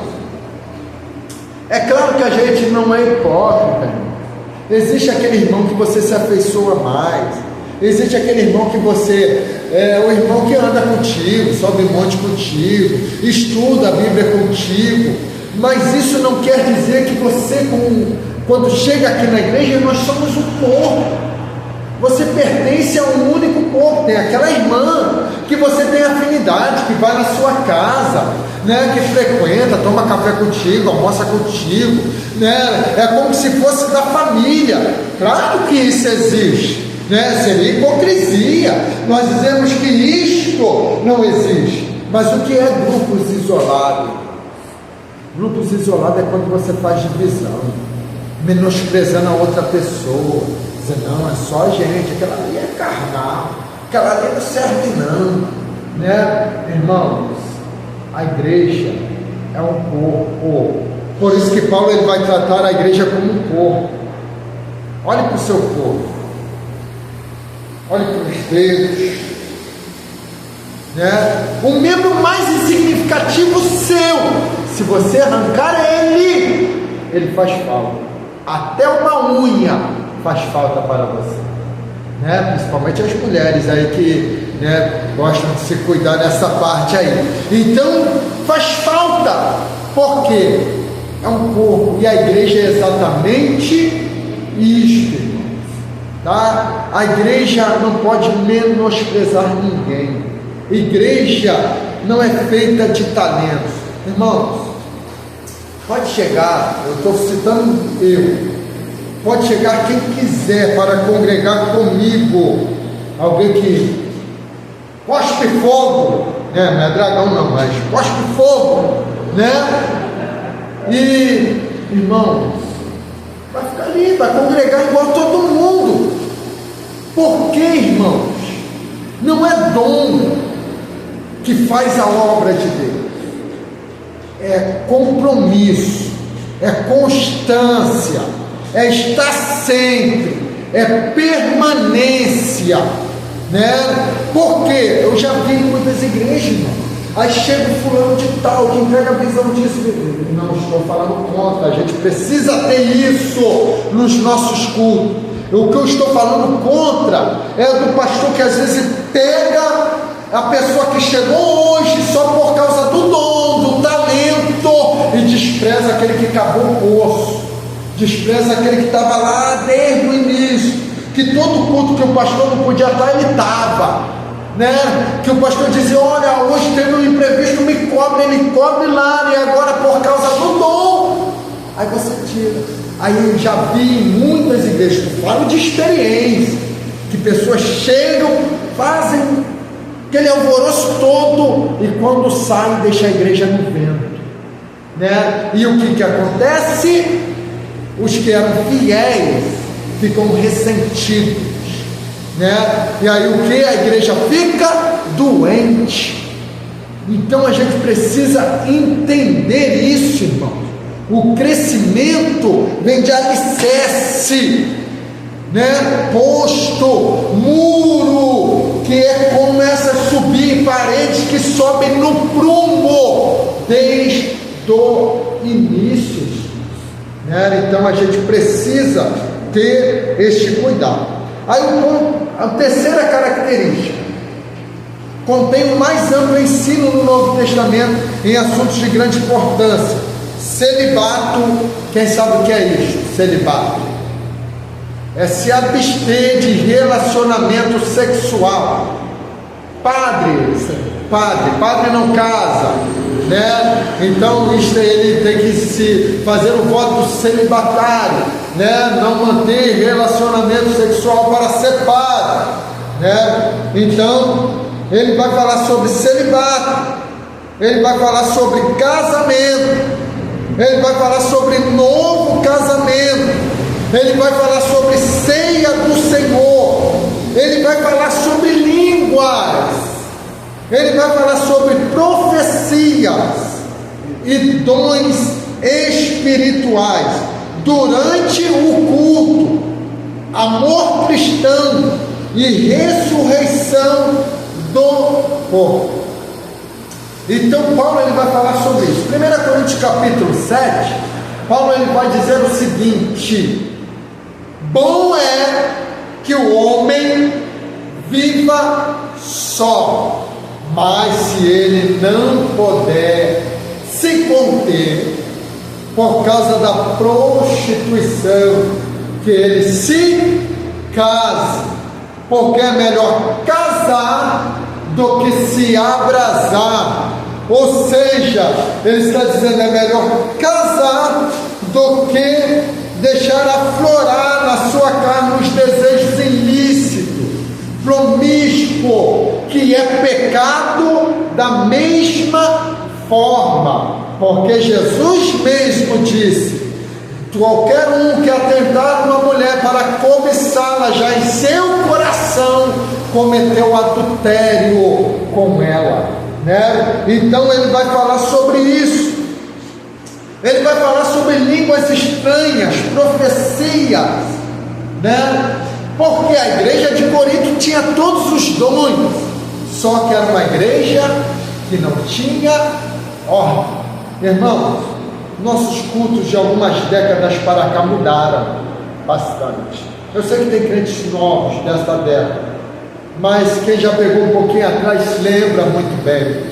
é claro que a gente não é hipócrita, irmão. Existe aquele irmão que você se afeiçoa mais, existe aquele irmão que você o irmão que anda contigo, sobe monte contigo, estuda a Bíblia contigo, mas isso não quer dizer que você, quando chega aqui na igreja, nós somos um corpo. Você pertence a um único corpo. Tem aquela irmã que você tem afinidade, que vai na sua casa, né, que frequenta, toma café contigo, almoça contigo, né, é como se fosse da família. Claro que isso existe, né? Seria hipocrisia nós dizemos que isto não existe. Mas o que é grupos isolados? Grupos isolados é quando você faz divisão, menosprezando a outra pessoa, dizendo, não, é só a gente, aquela ali é carnal, aquela ali não serve não, né? Irmãos, a igreja é um corpo. Por isso que Paulo ele vai tratar a igreja como um corpo. Olhe para o seu corpo, olhe para os dedos, né? O membro mais insignificativo seu, se você arrancar ele faz falta. Até uma unha faz falta para você, né? Principalmente as mulheres aí que, né, gostam de se cuidar dessa parte aí. Então faz falta, porque é um corpo, e a igreja é exatamente isto, irmãos, tá? A igreja não pode menosprezar ninguém. Igreja não é feita de talentos, irmãos. Pode chegar, eu estou citando pode chegar quem quiser para congregar comigo, alguém que cospe fogo, né? Não é dragão não, mas cospe fogo, né? E, irmãos, vai ficar ali, vai congregar igual todo mundo. Por que, irmãos? Não é dom que faz a obra de Deus, é compromisso, é constância, é estar sempre, é permanência, né? Porque eu já vi em muitas igrejas, irmão, aí chega o fulano de tal que entrega a visão disso. Não estou falando contra, a gente precisa ter isso nos nossos cultos. O que eu estou falando contra é do pastor que às vezes pega a pessoa que chegou hoje só por causa do dom, do talento, e despreza aquele que cavou o poço, despreza aquele que estava lá desde o início, que todo culto que o pastor não podia estar, ele estava, né? Que o pastor dizia, olha, hoje teve um imprevisto, me cobre, ele cobre lá, e agora por causa do dom, aí você tira. Aí eu já vi em muitas igrejas, eu falo de experiência, que pessoas chegam, fazem aquele alvoroço todo, e quando saem, deixa a igreja no vento, né? E o que acontece? Os que eram fiéis ficam ressentidos, né? E aí o que? A igreja fica doente. Então a gente precisa entender isso, irmãos. O crescimento vem de alicerce, né? Posto, muro, que é como essas subir paredes que sobem no prumo desde o início, né? Então a gente precisa ter este cuidado. Aí a terceira característica: contém o mais amplo ensino no Novo Testamento em assuntos de grande importância. Celibato. Quem sabe o que é isso? Celibato é se abster de relacionamento sexual. Padre não casa, né? Então ele tem que se fazer o voto celibatário, né? Não manter relacionamento sexual para ser padre, né? Então ele vai falar sobre celibato, ele vai falar sobre casamento, ele vai falar sobre novo casamento, ele vai falar sobre ceia do Senhor, ele vai falar sobre línguas, ele vai falar sobre profecias e dons espirituais durante o culto, amor cristão e ressurreição do corpo. Então Paulo ele vai falar sobre isso. 1 Coríntios capítulo 7, Paulo ele vai dizer o seguinte: bom é que o homem viva só, mas se ele não puder se conter por causa da prostituição, que ele se case, porque é melhor casar do que se abrasar. Ou seja, ele está dizendo, é melhor casar do que deixar aflorar na sua carne os desejos ilícitos, promíscuo, que é pecado da mesma forma, porque Jesus mesmo disse: qualquer um que atentar uma mulher para cobiçá-la, já em seu coração cometeu adultério com ela, né? Então ele vai falar sobre isso. Ele vai falar sobre línguas estranhas, profecias, né? Porque a igreja de Corinto tinha todos os dons, só que era uma igreja que não tinha ordem. Irmãos, nossos cultos de algumas décadas para cá mudaram bastante. Eu sei que tem crentes novos dessa década, mas quem já pegou um pouquinho atrás lembra muito bem,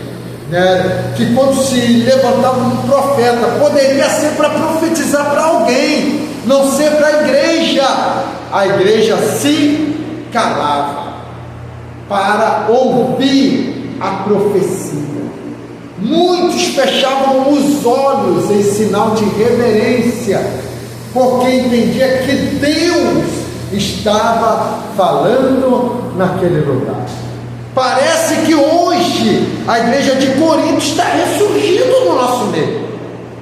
né? Que quando se levantava um profeta, poderia ser para profetizar para alguém, não ser para a igreja. A igreja se calava para ouvir a profecia. Muitos fechavam os olhos em sinal de reverência, porque entendia que Deus estava falando naquele lugar. Parece que hoje a igreja de Corinto está ressurgindo no nosso meio.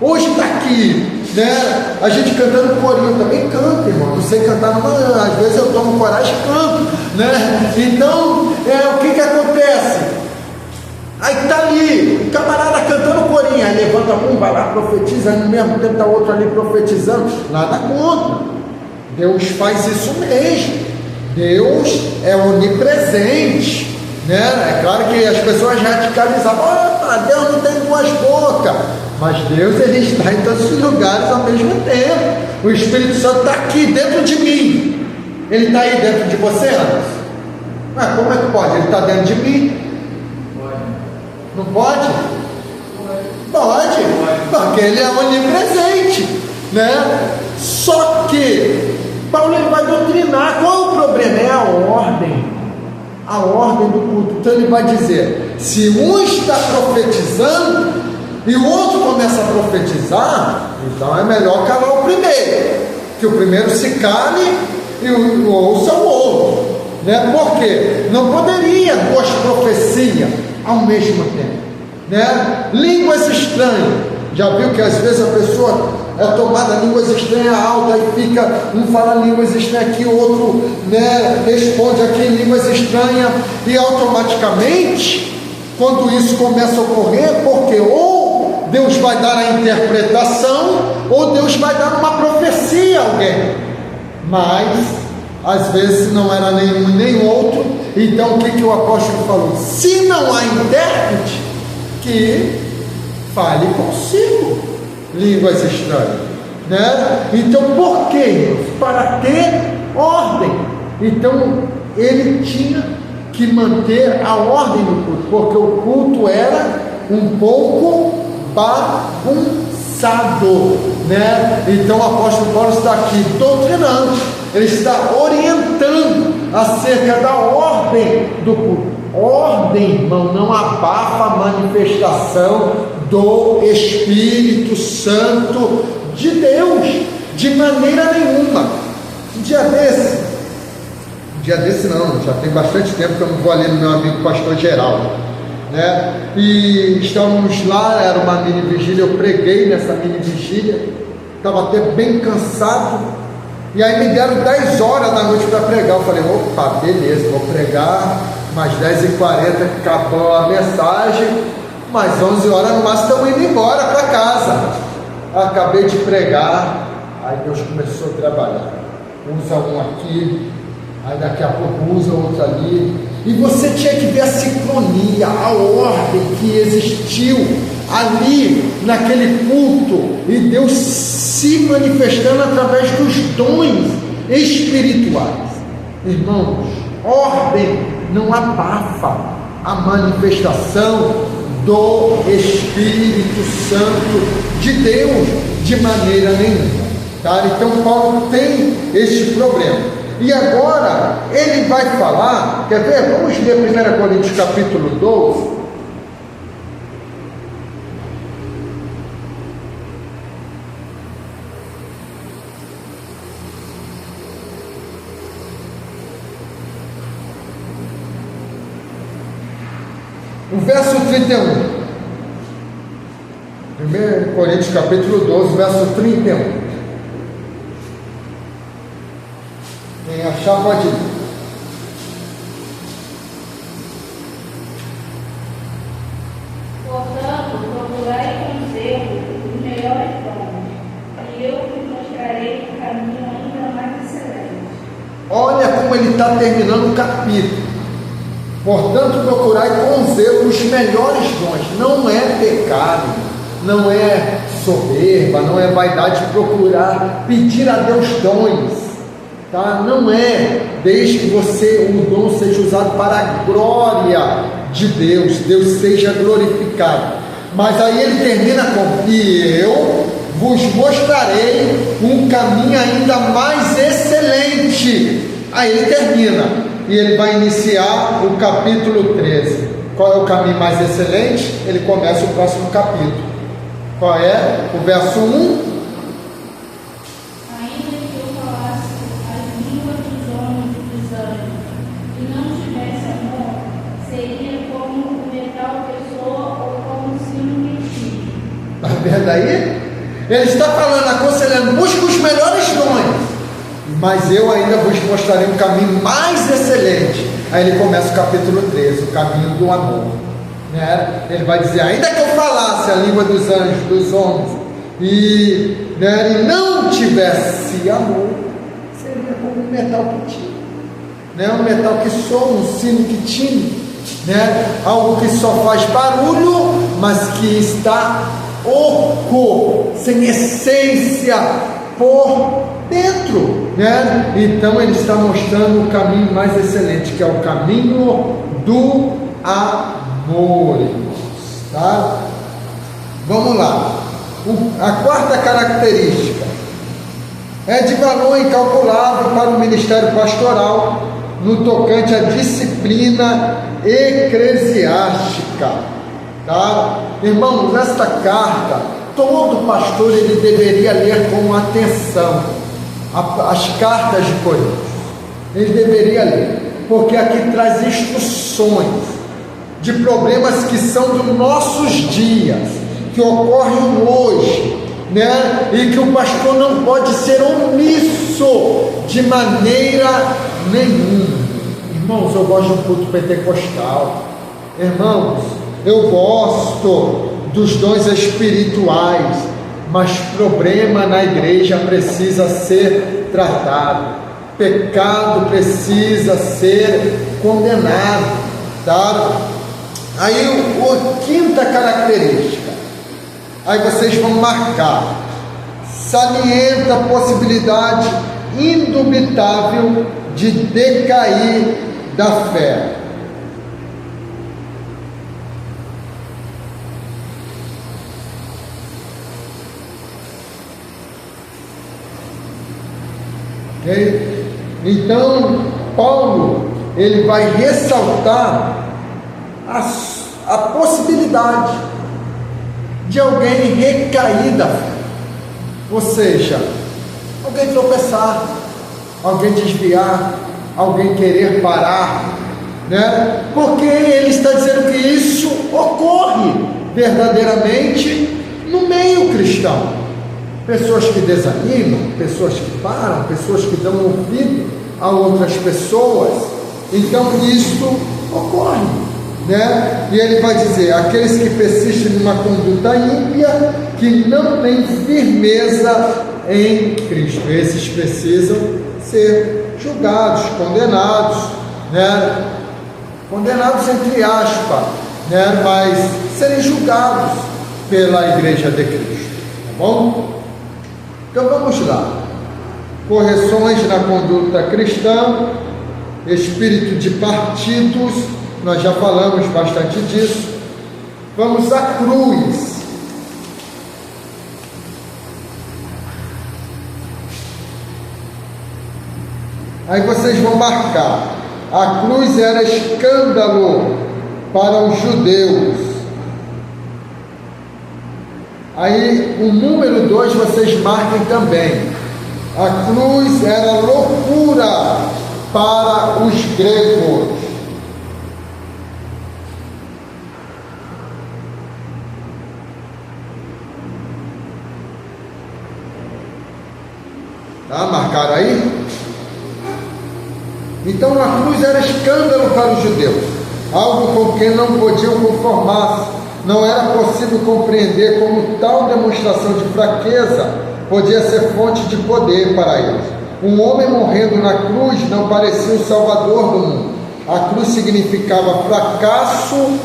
Hoje está aqui, né? A gente cantando corinho, também canta, irmão. Não sei cantar, às vezes eu tomo coragem e canto, né? Então, o que acontece? Aí está ali, o camarada cantando corinho, aí levanta a mão, vai lá, profetiza, aí no mesmo tempo está outro ali profetizando. Nada contra. Deus faz isso mesmo. Deus é onipresente, né? É claro que as pessoas radicalizavam: Deus não tem duas bocas. Mas Deus, ele está em todos os lugares ao mesmo tempo. O Espírito Santo está aqui dentro de mim. Ele está aí dentro de você, Anderson? Mas como é que pode? Ele está dentro de mim? Não pode? Pode, porque ele é onipresente, né? Só que Paulo ele vai doutrinar. Qual o problema? É a ordem do culto. Então ele vai dizer: se um está profetizando e o outro começa a profetizar, então é melhor calar o primeiro, que o primeiro se cale e ouça o outro, né? Porque não poderia duas profecias ao mesmo tempo, né? Línguas estranhas. Já viu que às vezes a pessoa é tomada línguas estranhas alta e fica, um fala línguas estranhas aqui, o outro, né, responde aqui em línguas estranhas, e automaticamente, quando isso começa a ocorrer, porque ou Deus vai dar a interpretação, ou Deus vai dar uma profecia a alguém, mas às vezes não era nenhum nem outro. Então o que o apóstolo falou? Se não há intérprete, que fale consigo línguas estranhas. né? Então, por quê? Para ter ordem. Então, ele tinha que manter a ordem do culto, porque o culto era um pouco bagunçado, né? Então, o apóstolo Paulo está aqui doutrinando, ele está orientando acerca da ordem do culto. Ordem, irmão, não abafa a manifestação do Espírito Santo de Deus, de maneira nenhuma. Um dia desse não, já tem bastante tempo que eu não vou ali no meu amigo pastor Geraldo, né? E estávamos lá, era uma mini vigília, eu preguei nessa mini vigília, estava até bem cansado, e aí me deram 10 horas da noite para pregar. Eu falei, opa, beleza, vou pregar, mais 10h40 acabou a mensagem, mais 11 horas no máximo estamos indo embora para casa. Acabei de pregar, aí Deus começou a trabalhar, usa um aqui, aí daqui a pouco usa outro ali, e você tinha que ver a sincronia, a ordem que existiu ali naquele culto, e Deus se manifestando através dos dons espirituais. Irmãos, ordem não abafa a manifestação do Espírito Santo de Deus de maneira nenhuma, tá? Então Paulo tem este problema, e agora ele vai falar, quer ver? Vamos ler 1 Coríntios capítulo 12. O verso 31, 1 Coríntios capítulo 12, verso 31. Quem achar pode ir. Portanto, procurai com zelo os melhores dons, e eu vos mostrarei um caminho ainda mais excelente. Olha como ele está terminando o capítulo. Portanto, procurai com zelo os melhores dons. Não é pecado, não é soberba, não é vaidade procurar pedir a Deus dons, tá? Não é, desde que o dom seja usado para a glória de Deus, Deus seja glorificado. Mas aí ele termina com: e eu vos mostrarei um caminho ainda mais excelente. Aí ele termina, e ele vai iniciar o capítulo 13. Qual é o caminho mais excelente? Ele começa o próximo capítulo. Qual é? O verso 1. Ainda que eu falasse as línguas dos homens e dos anjos, e não tivesse amor, seria como o metal que soa ou como o sino que tira. Está vendo aí? Ele está falando, aconselhando: busca os melhores dons, mas eu ainda vos mostrarei um caminho mais excelente. Aí ele começa o capítulo 13, o caminho do amor, né? Ele vai dizer: ainda que eu falasse a língua dos anjos, dos homens, e não tivesse amor, seria como um metal que tira, né? Um metal que soa, um sino que tine, né? Algo que só faz barulho, mas que está oco, sem essência por dentro, né? Então ele está mostrando o caminho mais excelente, que é o caminho do amor, irmãos, tá? Vamos lá. A quarta característica é de valor incalculável para o ministério pastoral no tocante à disciplina eclesiástica, tá? Irmãos, esta carta todo pastor ele deveria ler com atenção. As cartas de Coríntios ele deveria ler, porque aqui traz instruções de problemas que são dos nossos dias, que ocorrem hoje, né? E que o pastor não pode ser omisso de maneira nenhuma. Irmãos, eu gosto do culto pentecostal. Irmãos, eu gosto dos dons espirituais, mas problema na igreja precisa ser tratado, pecado precisa ser condenado, tá? Aí a quinta característica, aí vocês vão marcar: salienta a possibilidade indubitável de decair da fé. Okay? Então, Paulo, ele vai ressaltar a possibilidade de alguém recair da fé, ou seja, alguém tropeçar, alguém desviar, alguém querer parar, né? Porque ele está dizendo que isso ocorre verdadeiramente no meio cristão. Pessoas que desanimam, pessoas que param, pessoas que dão ouvido a outras pessoas. Então isso ocorre, né? E ele vai dizer: aqueles que persistem numa conduta ímpia, que não têm firmeza em Cristo, esses precisam ser julgados, condenados, né? Condenados entre aspas, né? Mas serem julgados pela Igreja de Cristo, tá bom? Então vamos lá. Correções na conduta cristã, espírito de partidos, nós já falamos bastante disso. Vamos à cruz. Aí vocês vão marcar: a cruz era escândalo para os judeus. Aí o número 2 vocês marquem também: a cruz era loucura para os gregos. Tá? Marcaram aí? Então a cruz era escândalo para os judeus, algo com que não podiam conformar-se. Não era possível compreender como tal demonstração de fraqueza podia ser fonte de poder para eles. Um homem morrendo na cruz não parecia o salvador do mundo. A cruz significava fracasso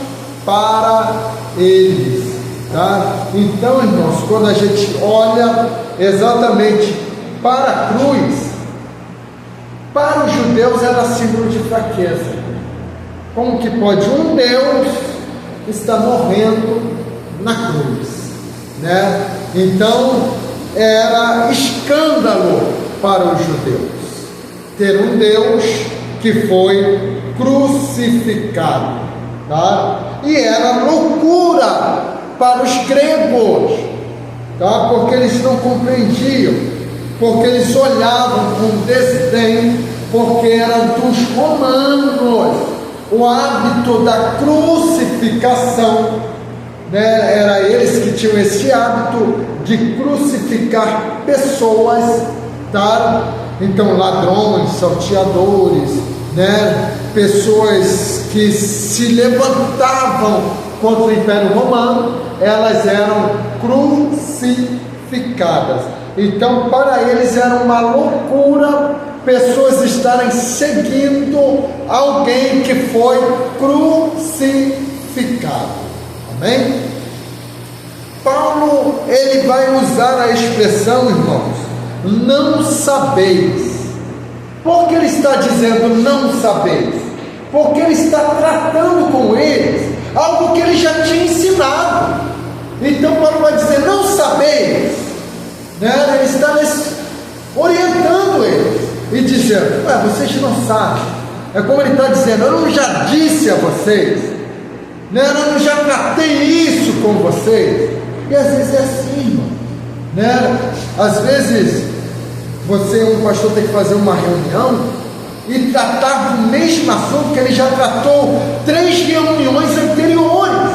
para eles, tá? Então, irmãos, quando a gente olha exatamente para a cruz, para os judeus era símbolo de fraqueza. Como que pode um Deus estar morrendo na cruz, né? Então era escândalo para os judeus ter um Deus que foi crucificado, tá? E era loucura para os gregos, tá? Porque eles não compreendiam, porque eles olhavam com desdém, porque eram dos romanos. O hábito da crucificação, né? Era eles que tinham esse hábito de crucificar pessoas, tá? Então ladrões, salteadores, né? Pessoas que se levantavam contra o Império Romano, elas eram crucificadas. Então para eles era uma loucura pessoas estarem seguindo alguém que foi crucificado. Amém? Paulo, ele vai usar a expressão, irmãos, não sabeis. Por que ele está dizendo não sabeis? Porque ele está tratando com eles algo que ele já tinha ensinado. Então Paulo vai dizer não sabeis, né? Ele está orientando eles e dizendo: vocês não sabem. É como ele está dizendo: eu não já disse a vocês, né? Eu não já tratei isso com vocês. E às vezes é assim, irmão, né? Às vezes você, um pastor, tem que fazer uma reunião e tratar do mesmo assunto que ele já tratou 3 reuniões anteriores,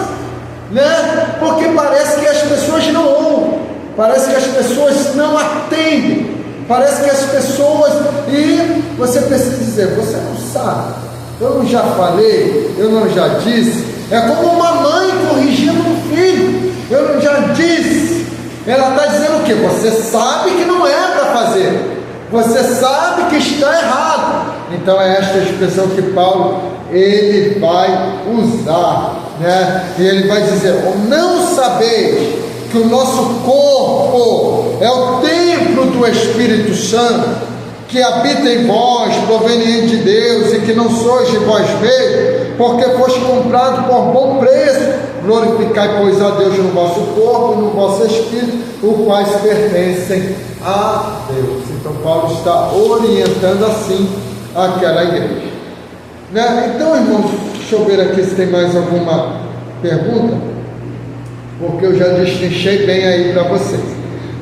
né? Porque parece que as pessoas não ouvem, parece que as pessoas não atendem, parece que as pessoas, e você precisa dizer: você não sabe, eu não já falei, eu não já disse. É como uma mãe corrigindo um filho: eu não já disse. Ela está dizendo o que? Você sabe que não é para fazer, você sabe que está errado. Então é esta expressão que Paulo, ele vai usar, né? E ele vai dizer: não sabeis que o nosso corpo é o templo templo do Espírito Santo, que habita em vós, proveniente de Deus, e que não sois de vós mesmos, porque foste comprado por bom preço. Glorificai, pois, a Deus no vosso corpo e no vosso espírito, os quais pertencem a Deus. Então Paulo está orientando assim aquela igreja, né? Então, irmãos, deixa eu ver aqui se tem mais alguma pergunta, porque eu já destrinchei bem aí para vocês.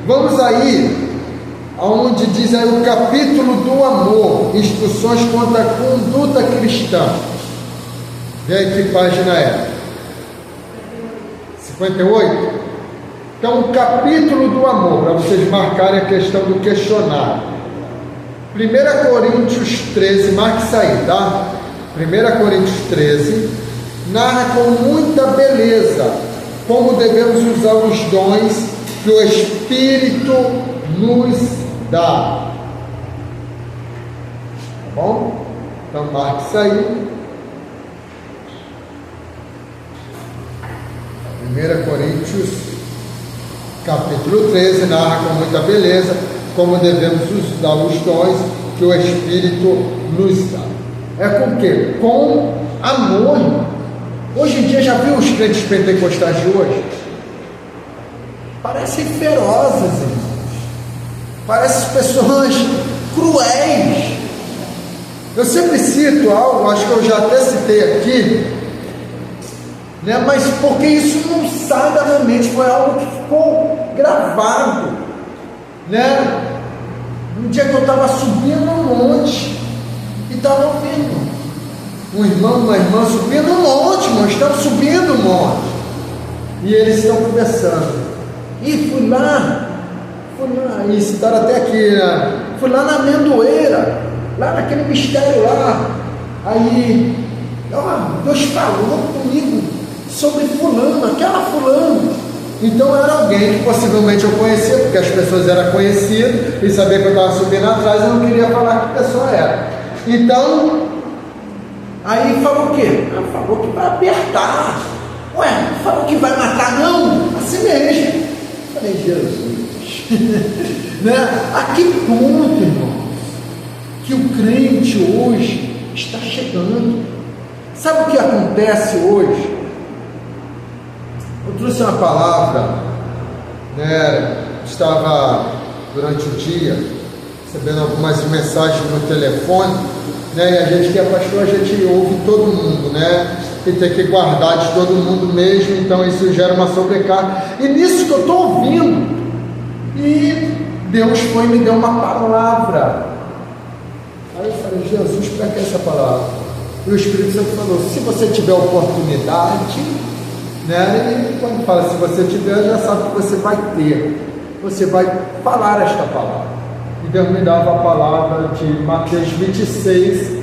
Vamos aí aonde diz aí o capítulo do amor, instruções quanto à conduta cristã. Vê aí que página é? 58? Então, o capítulo do amor, para vocês marcarem a questão do questionário. 1 Coríntios 13, marque isso aí, tá? 1 Coríntios 13, narra com muita beleza como devemos usar os dons que o Espírito nos dá. Tá bom? Então marque isso aí. 1 Coríntios capítulo 13 narra com muita beleza como devemos usar os dons que o Espírito nos dá. É com o quê? Com amor. Hoje em dia, já viu os crentes pentecostais de hoje? Parecem ferozes, irmãos. Parecem pessoas cruéis. Eu sempre cito algo, acho que eu já até citei aqui, né? Mas porque isso não sai da minha mente, foi algo que ficou gravado, né? Um dia que eu estava subindo um monte e estava ouvindo um irmão, uma irmã subindo um monte, nós estamos subindo um monte, e eles estão conversando. E fui lá, e citaram até aqui, né? Fui lá na amendoeira, lá naquele mistério lá. Aí, Deus falou comigo sobre fulano, aquela fulano. Então era alguém que possivelmente eu conhecia, porque as pessoas eram conhecidas, e sabia que eu estava subindo atrás, eu não queria falar que pessoa era. Então, aí falou o quê? Falou que vai apertar. Ué, falou que vai matar, não? Assim mesmo. Falei, Jesus. Né? A que ponto, irmãos, que o crente hoje está chegando? Sabe o que acontece hoje? Eu trouxe uma palavra, né? Estava durante o dia recebendo algumas mensagens no telefone, né? E a gente que é pastor, a gente ouve todo mundo, né? E tem que guardar de todo mundo mesmo, então isso gera uma sobrecarga. E nisso que eu estou ouvindo, e Deus foi e me deu uma palavra. Aí eu falei, Jesus, para que essa palavra? E o Espírito Santo falou, se você tiver oportunidade, né? E quando fala se você tiver, já sabe que você vai ter, você vai falar esta palavra. E Deus me dava a palavra de Mateus 26,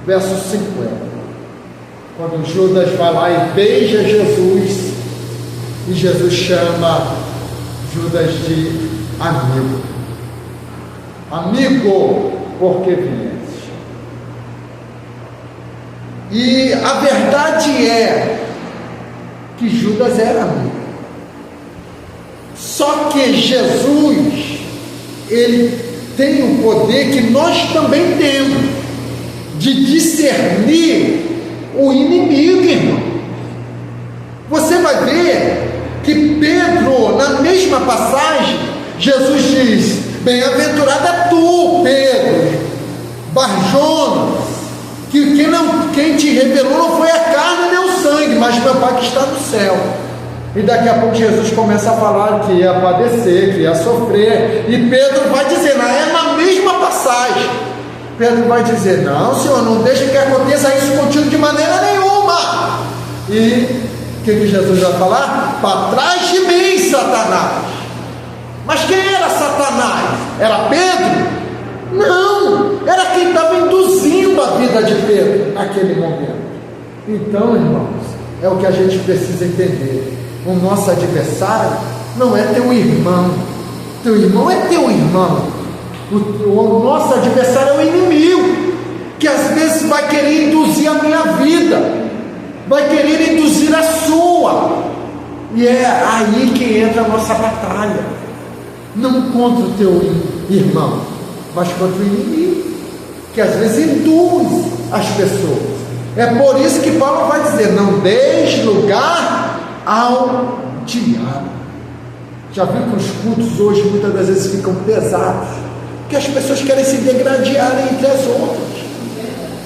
verso 50. Quando Judas vai lá e beija Jesus, e Jesus chama Judas de amigo. Amigo, porque vieste. E a verdade é que Judas era amigo. Só que Jesus, ele tem o poder que nós também temos, de discernir o inimigo, irmão. Você vai ver que Pedro, na mesma passagem, Jesus diz, bem-aventurada tu, Pedro, Barjonas, que quem te revelou não foi a carne nem o sangue, mas meu Pai que está no céu. E daqui a pouco Jesus começa a falar que ia padecer, que ia sofrer, e Pedro vai dizer, é na mesma passagem, Pedro vai dizer, não, Senhor, não deixa que aconteça isso contigo de maneira nenhuma. E o que Jesus vai falar? Para trás de mim, Satanás. Mas quem era Satanás? Era Pedro? Não, era quem estava induzindo a vida de Pedro naquele momento. Então, irmãos, é o que a gente precisa entender. O nosso adversário não é teu irmão. Teu irmão é teu irmão. O nosso adversário é o inimigo, que às vezes vai querer induzir a minha vida, vai querer induzir a sua, e é aí que entra a nossa batalha. não contra o teu irmão, mas contra o inimigo, que às vezes induz as pessoas. É por isso que Paulo vai dizer: não deis lugar ao diabo. Já viu que os cultos hoje muitas das vezes ficam pesados, porque as pessoas querem se degradar entre as outras,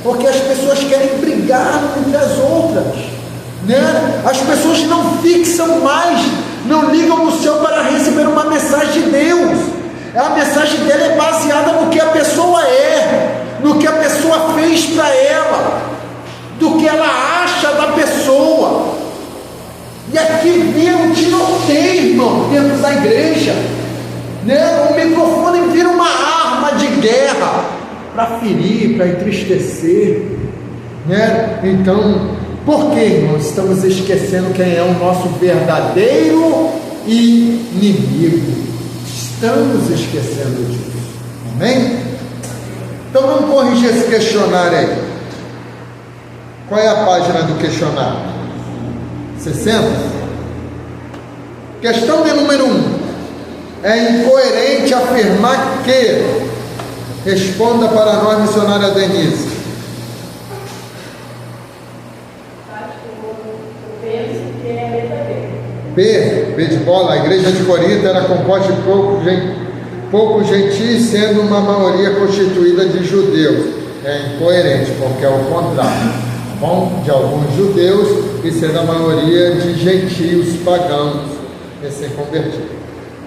porque as pessoas querem brigar entre as outras, né? As pessoas não fixam mais, não ligam no céu para receber uma mensagem de Deus. A mensagem dela é baseada no que a pessoa é, no que a pessoa fez para ela, do que ela acha da pessoa. E aqui vira um tiroteio, irmão, dentro da igreja, né? O microfone vira uma arma de guerra para ferir, para entristecer, né? Então, por que, irmão, estamos esquecendo quem é o nosso verdadeiro inimigo? Estamos esquecendo disso, amém? Então vamos corrigir esse questionário aí. Qual é a página do questionário? 60? Questão de número 1. É incoerente afirmar que... Responda para nós, missionária Denise. B de bola. A igreja de Corinto era composta de poucos gentios, sendo uma maioria constituída de judeus. É incoerente, porque é o contrário. Bom, de alguns judeus e sendo a maioria de gentios pagãos recém-convertidos.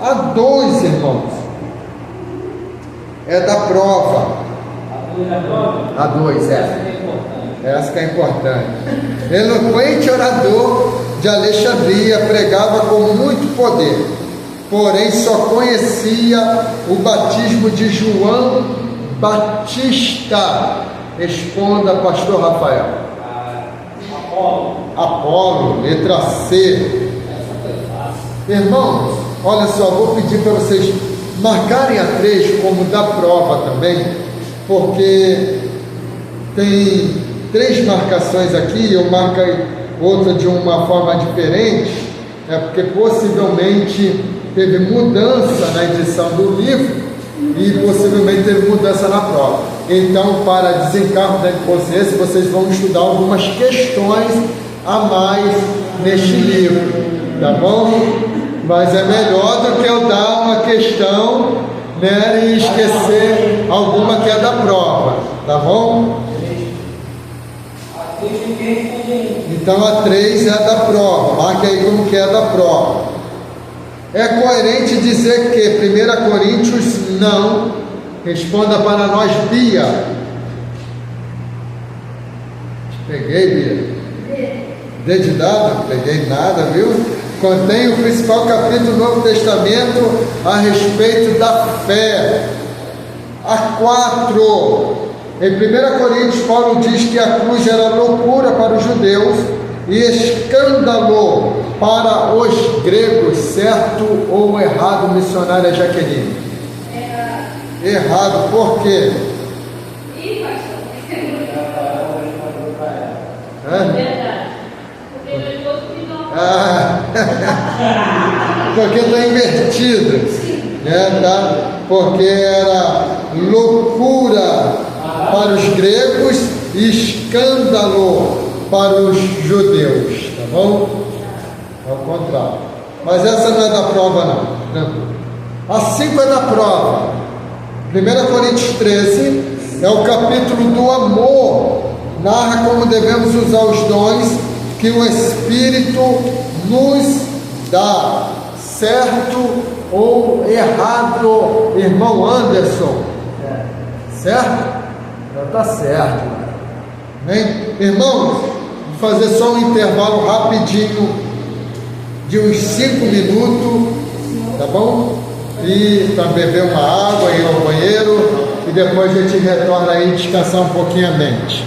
A 2, irmãos, é da prova. A 2 é. Essa que é importante. Eloquente orador de Alexandria, pregava com muito poder, porém só conhecia o batismo de João Batista. Responda, pastor Rafael. Apolo, letra C. Irmãos, olha só, vou pedir para vocês marcarem a 3 como da prova também, porque tem 3 marcações aqui, eu marquei outra de uma forma diferente, porque possivelmente teve mudança na edição do livro e possivelmente teve mudança na prova. Então, para desencargo da consciência, vocês vão estudar algumas questões a mais neste livro, tá bom? Mas é melhor do que eu dar uma questão, né, e esquecer alguma que é da prova, tá bom? Então a 3 é da prova, marque aí como que é da prova. É coerente dizer que 1 Coríntios não. Responda para nós, Bia. Peguei, Bia? D de dado? Não peguei nada, viu? Contém o principal capítulo do Novo Testamento a respeito da fé. A 4. Em 1 Coríntios, Paulo diz que a cruz era loucura para os judeus e escândalo para os gregos. Certo ou errado, missionária Jaqueline? Errado, por quê? Porque está invertido, né, tá? Porque era loucura para os gregos e escândalo para os judeus, tá bom? Ao contrário. Mas essa não é da prova, não. A 5 é da prova. 1 Coríntios 13 é o capítulo do amor. Narra como devemos usar os dons que o Espírito nos dá. Certo ou errado, irmão Anderson? Certo? Já está certo. Bem, irmãos, vou fazer só um intervalo rapidinho de uns 5 minutos, tá bom? E para beber uma água, ir ao banheiro, e depois a gente retorna aí descansar um pouquinho a mente.